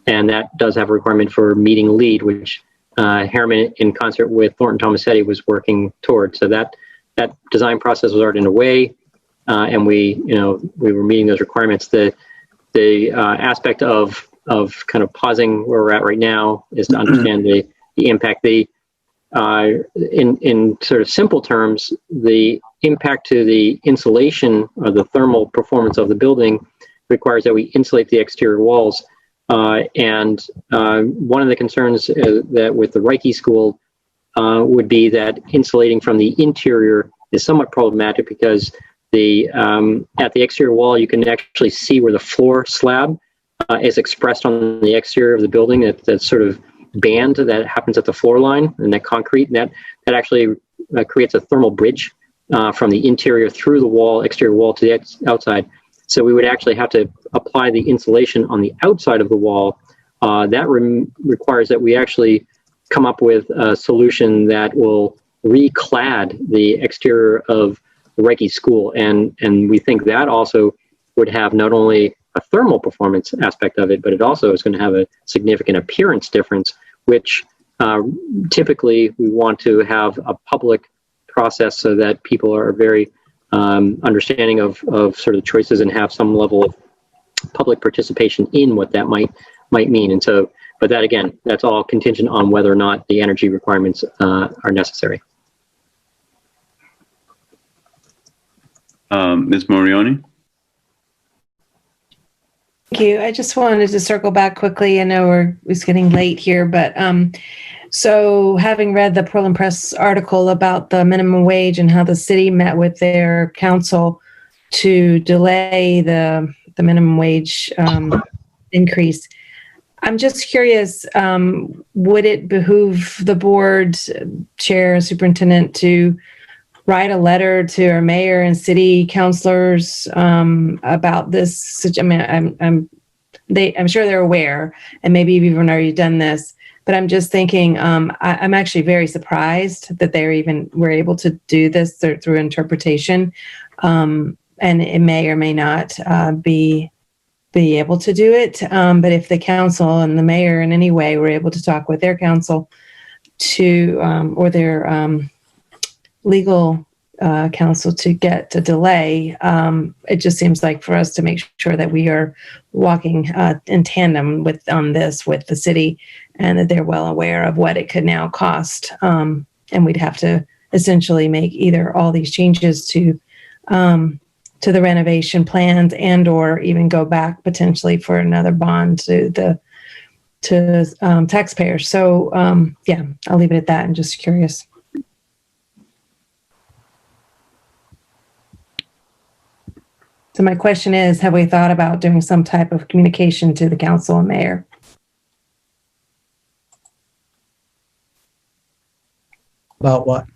and that does have a requirement for meeting LEED, which Harriman, in concert with Thornton Tomasetti, was working towards. So that design process was already underway, and we were meeting those requirements. The aspect of kind of pausing where we're at right now is to understand the impact. In sort of simple terms, the impact to the insulation or the thermal performance of the building requires that we insulate the exterior walls. And one of the concerns that with the Reiche School would be that insulating from the interior is somewhat problematic because at the exterior wall, you can actually see where the floor slab is expressed on the exterior of the building. That's sort of band that happens at the floor line and that concrete, and that actually creates a thermal bridge from the interior through the wall, exterior wall to the outside. So we would actually have to apply the insulation on the outside of the wall. That requires that we actually come up with a solution that will reclad the exterior of the Reiche school. And we think that also would have not only a thermal performance aspect of it, but it also is going to have a significant appearance difference, which typically we want to have a public process so that people are very understanding of sort of choices and have some level of public participation in what that might mean. And so, but that again, that's all contingent on whether or not the energy requirements are necessary. Ms. Morioni? Thank you. I just wanted to circle back quickly. I know it's getting late here, but so having read the Portland Press article about the minimum wage and how the city met with their council to delay the minimum wage increase, I'm just curious, would it behoove the board chair, superintendent to write a letter to our mayor and city councilors about this? I mean, I'm sure they're aware, and maybe you've even already done this. But I'm just thinking, I'm actually very surprised that they were able to do this through interpretation, and it may or may not be able to do it. But if the council and the mayor in any way were able to talk with their council or their legal counsel to get a delay, it just seems like for us to make sure that we are walking in tandem with the city, and that they're well aware of what it could now cost. And we'd have to essentially make either all these changes to the renovation plans, and or even go back potentially for another bond to taxpayers. So yeah, I'll leave it at that. I'm just curious. So my question is, have we thought about doing some type of communication to the council and mayor? About what?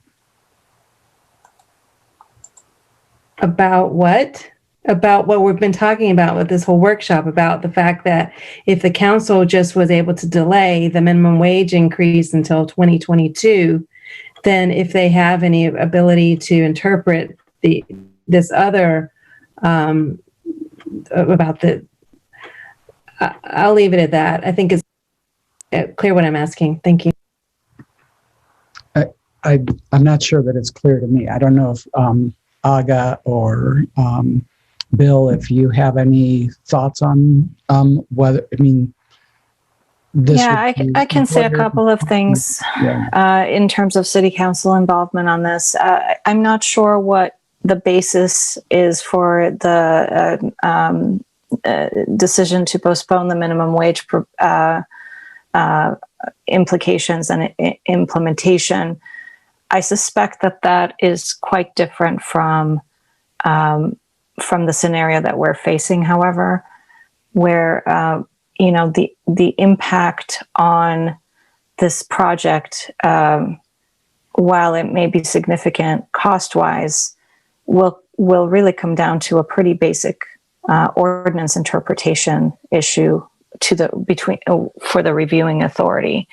About what? About what we've been talking about with this whole workshop, about the fact that if the council just was able to delay the minimum wage increase until 2022, then if they have any ability to interpret this other about I'll leave it at that. I think it's clear what I'm asking. Thank you. I'm not sure that it's clear to me. I don't know if Aga or Bill, if you have any thoughts on whether, I mean, this. Yeah, I can say a couple of things in terms of city council involvement on this. I'm not sure what the basis is for the decision to postpone the minimum wage implications and implementation. I suspect that is quite different from the scenario that we're facing, however, where the impact on this project, while it may be significant cost-wise, will really come down to a pretty basic ordinance interpretation issue for the reviewing authority.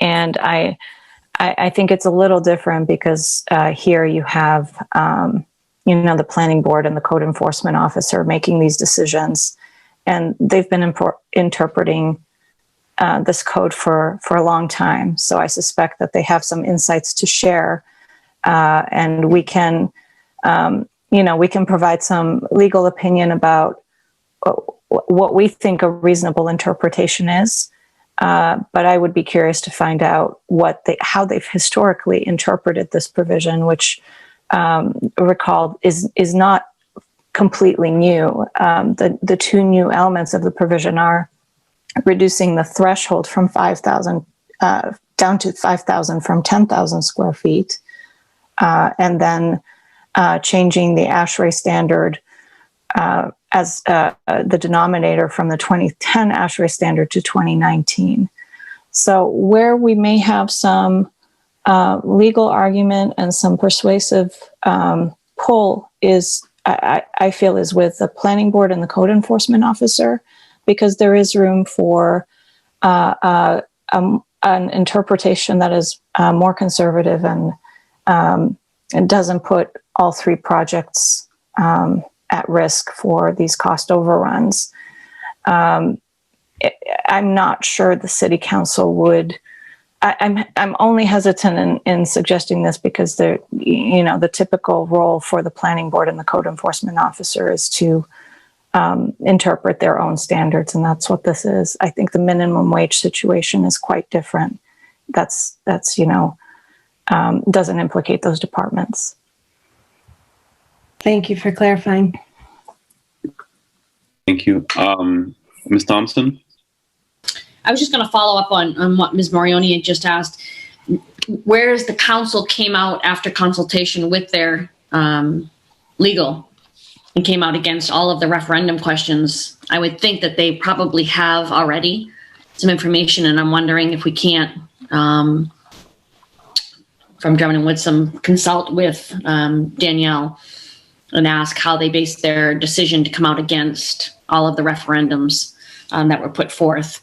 And I think it's a little different because here you have the planning board and the code enforcement officer making these decisions, and they've been interpreting this code for a long time. So I suspect that they have some insights to share, and we can provide some legal opinion about what we think a reasonable interpretation is. But I would be curious to find out how they've historically interpreted this provision, which recall is not completely new. The two new elements of the provision are reducing the threshold from 5,000 down to 5,000 from 10,000 square feet, and then changing the ASHRAE standard as the denominator from the 2010 ASHRAE standard to 2019. So where we may have some legal argument and some persuasive pull is, I feel, is with the planning board and the code enforcement officer, because there is room for an interpretation that is more conservative and doesn't put all three projects at risk for these cost overruns. I'm not sure the city council would. I'm only hesitant in suggesting this because the typical role for the planning board and the code enforcement officer is to interpret their own standards, and that's what this is. I think the minimum wage situation is quite different. That's doesn't implicate those departments. Thank you for clarifying. Thank you. Ms. Thompson? I was just going to follow up on what Ms. Morioni had just asked. Whereas the council came out after consultation with their legal and came out against all of the referendum questions, I would think that they probably have already some information, and I'm wondering if we can't, from Drummond and Woodson, consult with Danielle and ask how they based their decision to come out against all of the referendums that were put forth.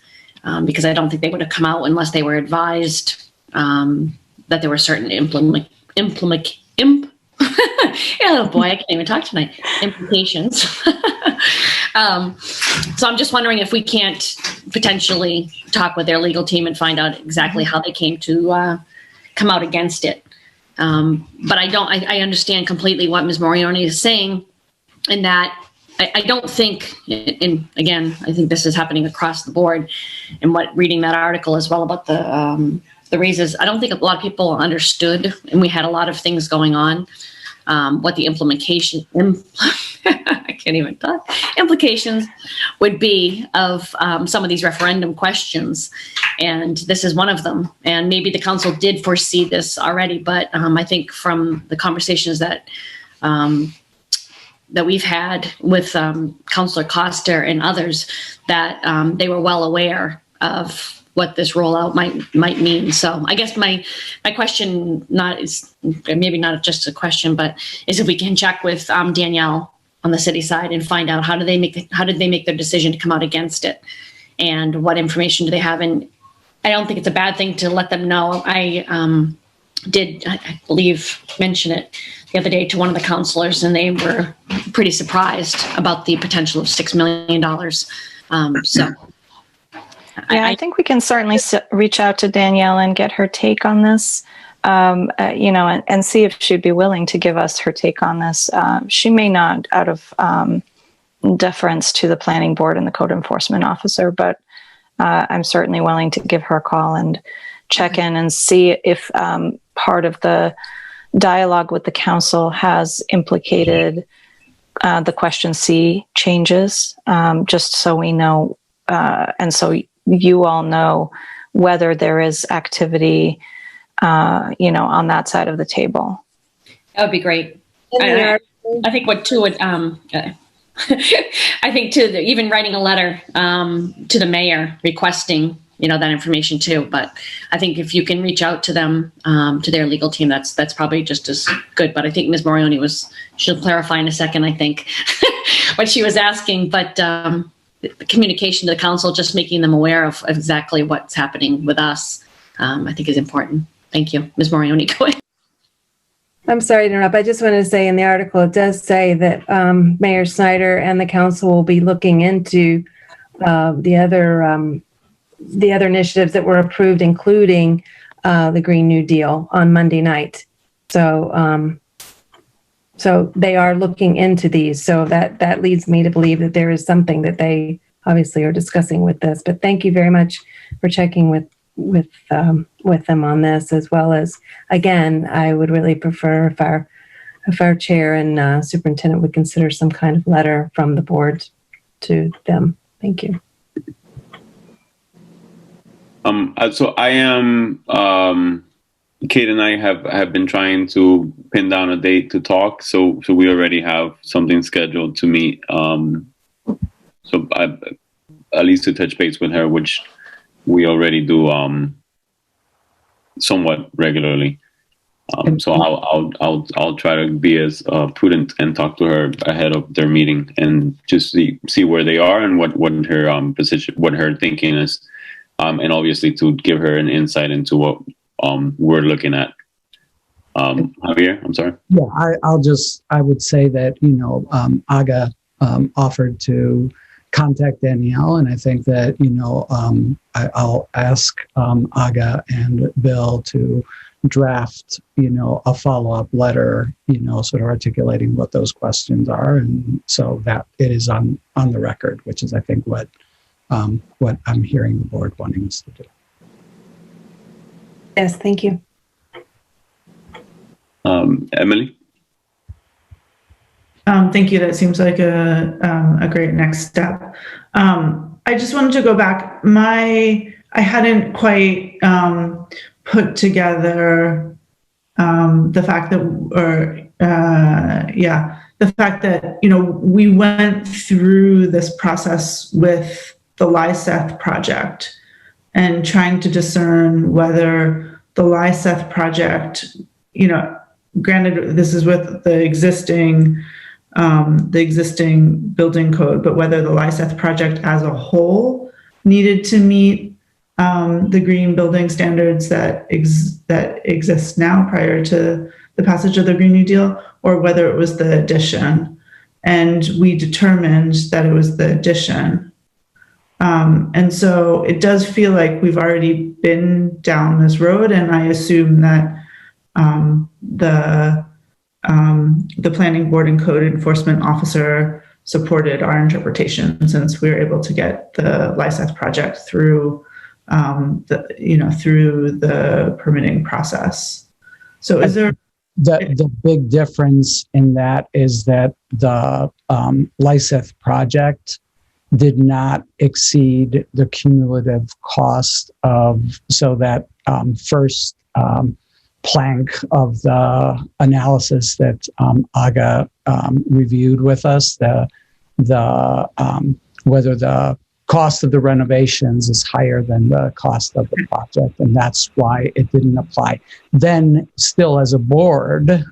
Because I don't think they would have come out unless they were advised that there were certain oh boy, I can't even talk tonight. Implications. So I'm just wondering if we can't potentially talk with their legal team and find out exactly how they came to come out against it. But I understand completely what Ms. Morioni is saying, in that I don't think, and again, I think this is happening across the board, and reading that article as well about the raises, I don't think a lot of people understood, and we had a lot of things going on, what the implications would be of some of these referendum questions, and this is one of them. And maybe the council did foresee this already, but I think from the conversations that we've had with Councillor Coster and others, that they were well aware of what this rollout might mean. So I guess my question is maybe not just a question, but is if we can check with Danielle on the city side and find out how did they make their decision to come out against it, and what information do they have. And I don't think it's a bad thing to let them know. I believe, mention it the other day to one of the counselors, and they were pretty surprised about the potential of $6 million. I think we can certainly reach out to Danielle and get her take on this, and see if she'd be willing to give us her take on this. She may not, out of deference to the planning board and the code enforcement officer, but I'm certainly willing to give her a call and check in and see if part of the dialogue with the council has implicated the question C changes, just so we know, and so you all know whether there is activity, on that side of the table. That would be great. I think what too would, I think too, even writing a letter to the mayor requesting, that information too. But I think if you can reach out to them, to their legal team, that's probably just as good. But I think Ms. Morioni she'll clarify in a second, I think, what she was asking. But the communication to the council, just making them aware of exactly what's happening with us, I think is important. Thank you. Ms. Morioni, go ahead. I'm sorry to interrupt. I just wanted to say in the article, it does say that Mayor Snyder and the council will be looking into the other initiatives that were approved, including the Green New Deal on Monday night. So they are looking into these. So that leads me to believe that there is something that they obviously are discussing with this. But thank you very much for checking with them on this, as well as, again, I would really prefer if our chair and superintendent would consider some kind of letter from the board to them. Thank you. So I am, Kate and I have been trying to pin down a date to talk. So we already have something scheduled to meet. So at least to touch base with her, which we already do somewhat regularly. So I'll try to be as prudent and talk to her ahead of their meeting and just see where they are and what her position, what her thinking is, and obviously to give her an insight into what we're looking at. Javier, I'm sorry. Yeah, I would say that, Aga offered to contact Danielle, and I think that, I'll ask Aga and Bill to draft, a follow-up letter, sort of articulating what those questions are, and so that it is on the record, which is, I think, what I'm hearing the board wanting us to do. Yes, thank you. Emily? Thank you. That seems like a great next step. I just wanted to go back. I hadn't quite put together the fact that, we went through this process with the Lyseth project and trying to discern whether the Lyseth project, granted, this is with the existing building code, but whether the Lyseth project as a whole needed to meet the green building standards that exist now prior to the passage of the Green New Deal, or whether it was the addition. And we determined that it was the addition. And so it does feel like we've already been down this road, and I assume that the planning board and code enforcement officer supported our interpretation, since we were able to get the Lyseth project through through the permitting process. So is there the big difference in that is that the Lyseth project did not exceed the cumulative cost of, so that first plank of the analysis that Aga reviewed with us, whether the cost of the renovations is higher than the cost of the project, and that's why it didn't apply. Then still as a board,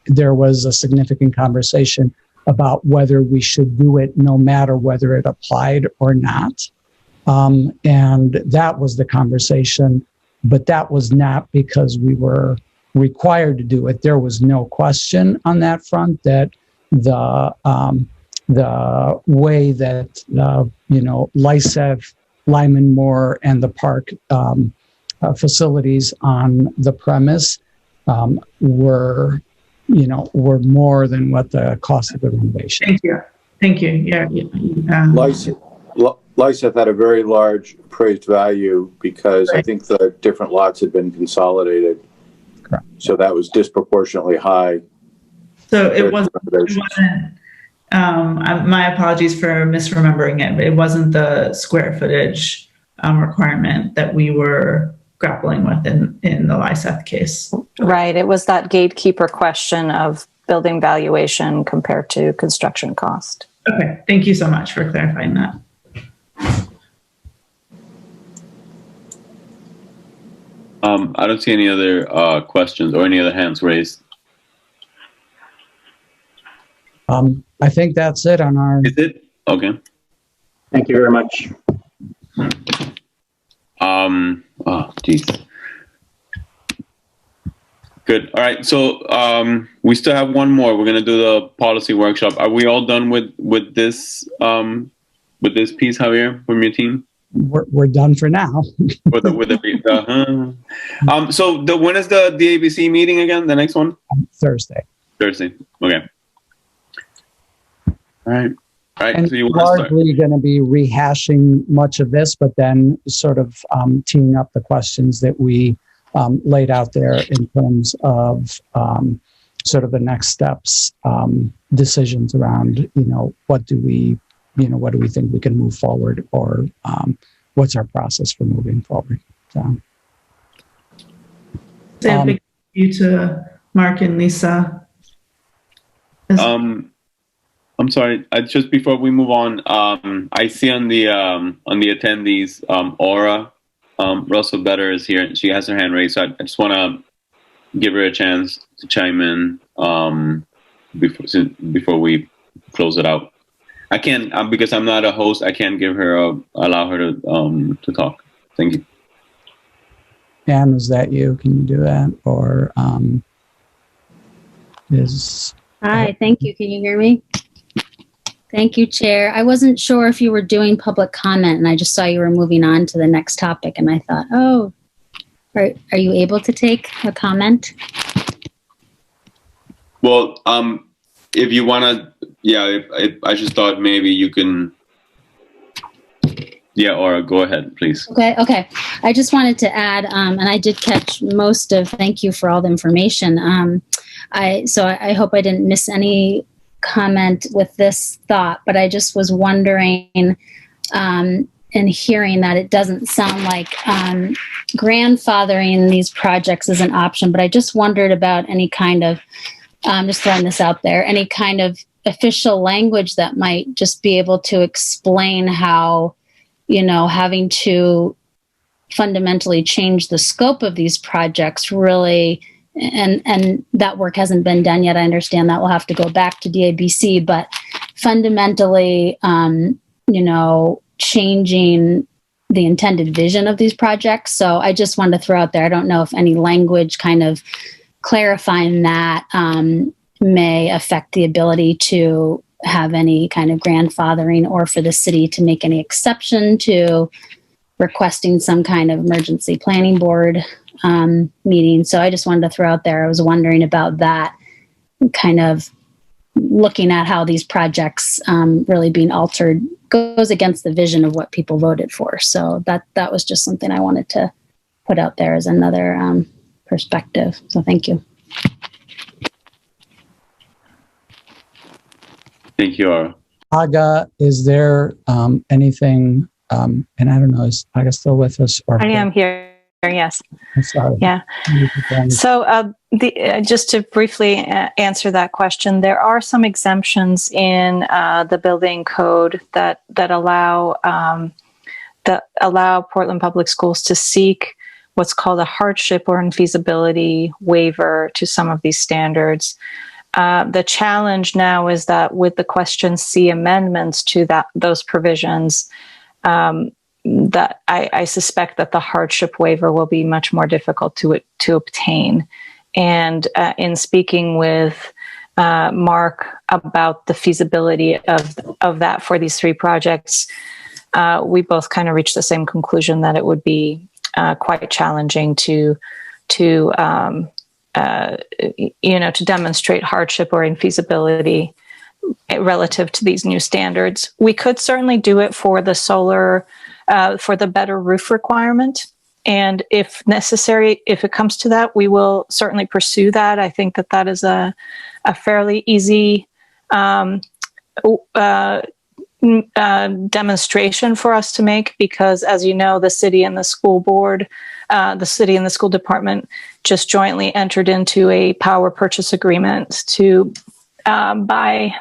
there was a significant conversation about whether we should do it no matter whether it applied or not. And that was the conversation, but that was not because we were required to do it. There was no question on that front that the way that Lyseth, Lyman Moore, and the park facilities on the premise were more than what the cost of the renovation. Thank you. Yeah. Lyseth had a very large appraised value because I think the different lots had been consolidated. Correct. So that was disproportionately high. So it wasn't my apologies for misremembering it, but it wasn't the square footage requirement that we were grappling with in the Lyseth case. Right. It was that gatekeeper question of building valuation compared to construction cost. Okay. Thank you so much for clarifying that. I don't see any other questions or any other hands raised. I think that's it on our... Is it? Okay. Thank you very much. Oh, geez. Good. All right. So we still have one more. We're going to do the policy workshop. Are we all done with this piece, Javier, from your team? We're done for now. So when is the ABC meeting again? The next one? Thursday. Okay. All right. And so you largely going to be rehashing much of this, but then sort of teeing up the questions that we laid out there in terms of sort of the next steps, decisions around, what do we think we can move forward, or what's our process for moving forward. So, say a big thank you to Mark and Lisa. I'm sorry. Just before we move on, I see on the attendees, Aura Russell Better is here, and she has her hand raised. So I just want to give her a chance to chime in before we close it out. I can't because I'm not a host. I can't allow her to talk. Thank you. Anne, is that you? Can you do that? Or Hi, thank you. Can you hear me? Thank you, Chair. I wasn't sure if you were doing public comment, and I just saw you were moving on to the next topic, and I thought, oh, are you able to take a comment? Well, if you want to, I just thought maybe you can. Yeah, Aura, go ahead, please. Okay. I just wanted to add, and I did catch most of, thank you for all the information. I hope I didn't miss any comment with this thought, but I just was wondering and hearing that it doesn't sound like grandfathering these projects is an option, but I just wondered about any kind of, just throwing this out there, any kind of official language that might just be able to explain how, having to fundamentally change the scope of these projects really, and that work hasn't been done yet. I understand that will have to go back to DABC, but fundamentally, changing the intended vision of these projects. So I just wanted to throw out there, I don't know if any language kind of clarifying that may affect the ability to have any kind of grandfathering, or for the city to make any exception to requesting some kind of emergency planning board meeting. So I just wanted to throw out there, I was wondering about that, kind of looking at how these projects really being altered goes against the vision of what people voted for. So that was just something I wanted to put out there as another perspective. So thank you. Thank you, Aura. Aga, is there anything, and I don't know, is Aga still with us? Or I am here, yes. I'm sorry. Yeah. So just to briefly answer that question, there are some exemptions in the building code that allow Portland Public Schools to seek what's called a hardship or infeasibility waiver to some of these standards. The challenge now is that with the question C amendments to those provisions, that I suspect that the hardship waiver will be much more difficult to obtain. And in speaking with Mark about the feasibility of that for these three projects, we both kind of reached the same conclusion that it would be quite challenging to demonstrate hardship or infeasibility relative to these new standards. We could certainly do it for the solar, for the better roof requirement. And if necessary, if it comes to that, we will certainly pursue that. I think that is a fairly easy demonstration for us to make, because as you know, the city and the school board, the city and the school department just jointly entered into a power purchase agreement to buy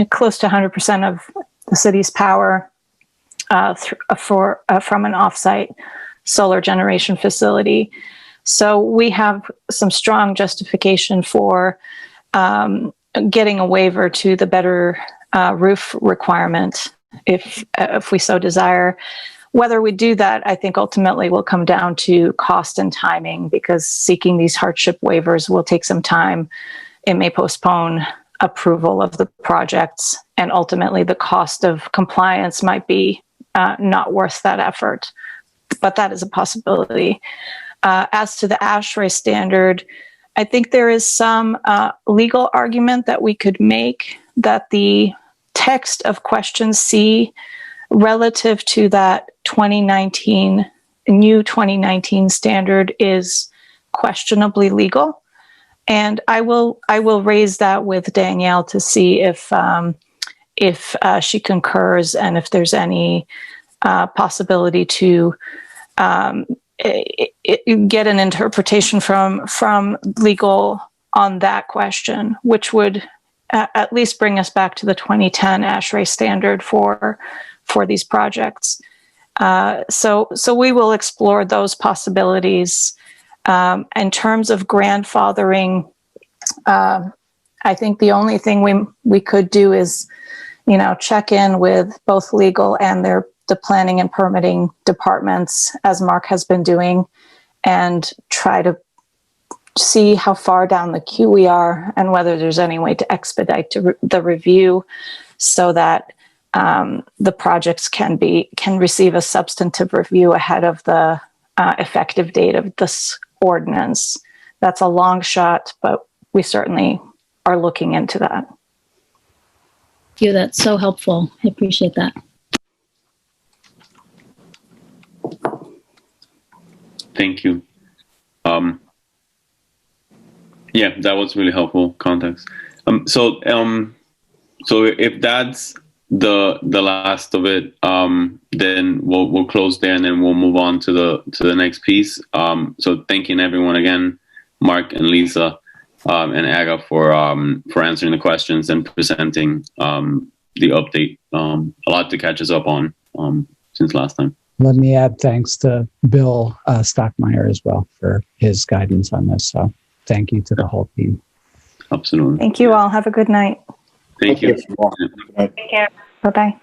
close to 100% of the city's power from an offsite solar generation facility. So we have some strong justification for getting a waiver to the better roof requirement if we so desire. Whether we do that, I think ultimately will come down to cost and timing, because seeking these hardship waivers will take some time. It may postpone approval of the projects, and ultimately the cost of compliance might be not worth that effort. But that is a possibility. As to the ASHRAE standard, I think there is some legal argument that we could make that the text of question C relative to that new 2019 standard is questionably legal. And I will raise that with Danielle to see if she concurs, and if there's any possibility to get an interpretation from legal on that question, which would at least bring us back to the 2010 ASHRAE standard for these projects. So we will explore those possibilities. In terms of grandfathering, I think the only thing we could do is, check in with both legal and the planning and permitting departments, as Mark has been doing, and try to see how far down the queue we are and whether there's any way to expedite the review so that the projects can receive a substantive review ahead of the effective date of this ordinance. That's a long shot, but we certainly are looking into that. Thank you. That's so helpful. I appreciate that. Thank you. Yeah, that was really helpful context. So if that's the last of it, then we'll close there and then we'll move on to the next piece. So thanking everyone again, Mark and Lisa, and Aga for answering the questions and presenting the update. A lot to catch us up on since last time. Let me add thanks to Bill Stockmeyer as well for his guidance on this. So thank you to the whole team. Absolutely. Thank you all. Have a good night. Thank you. Take care. Bye-bye.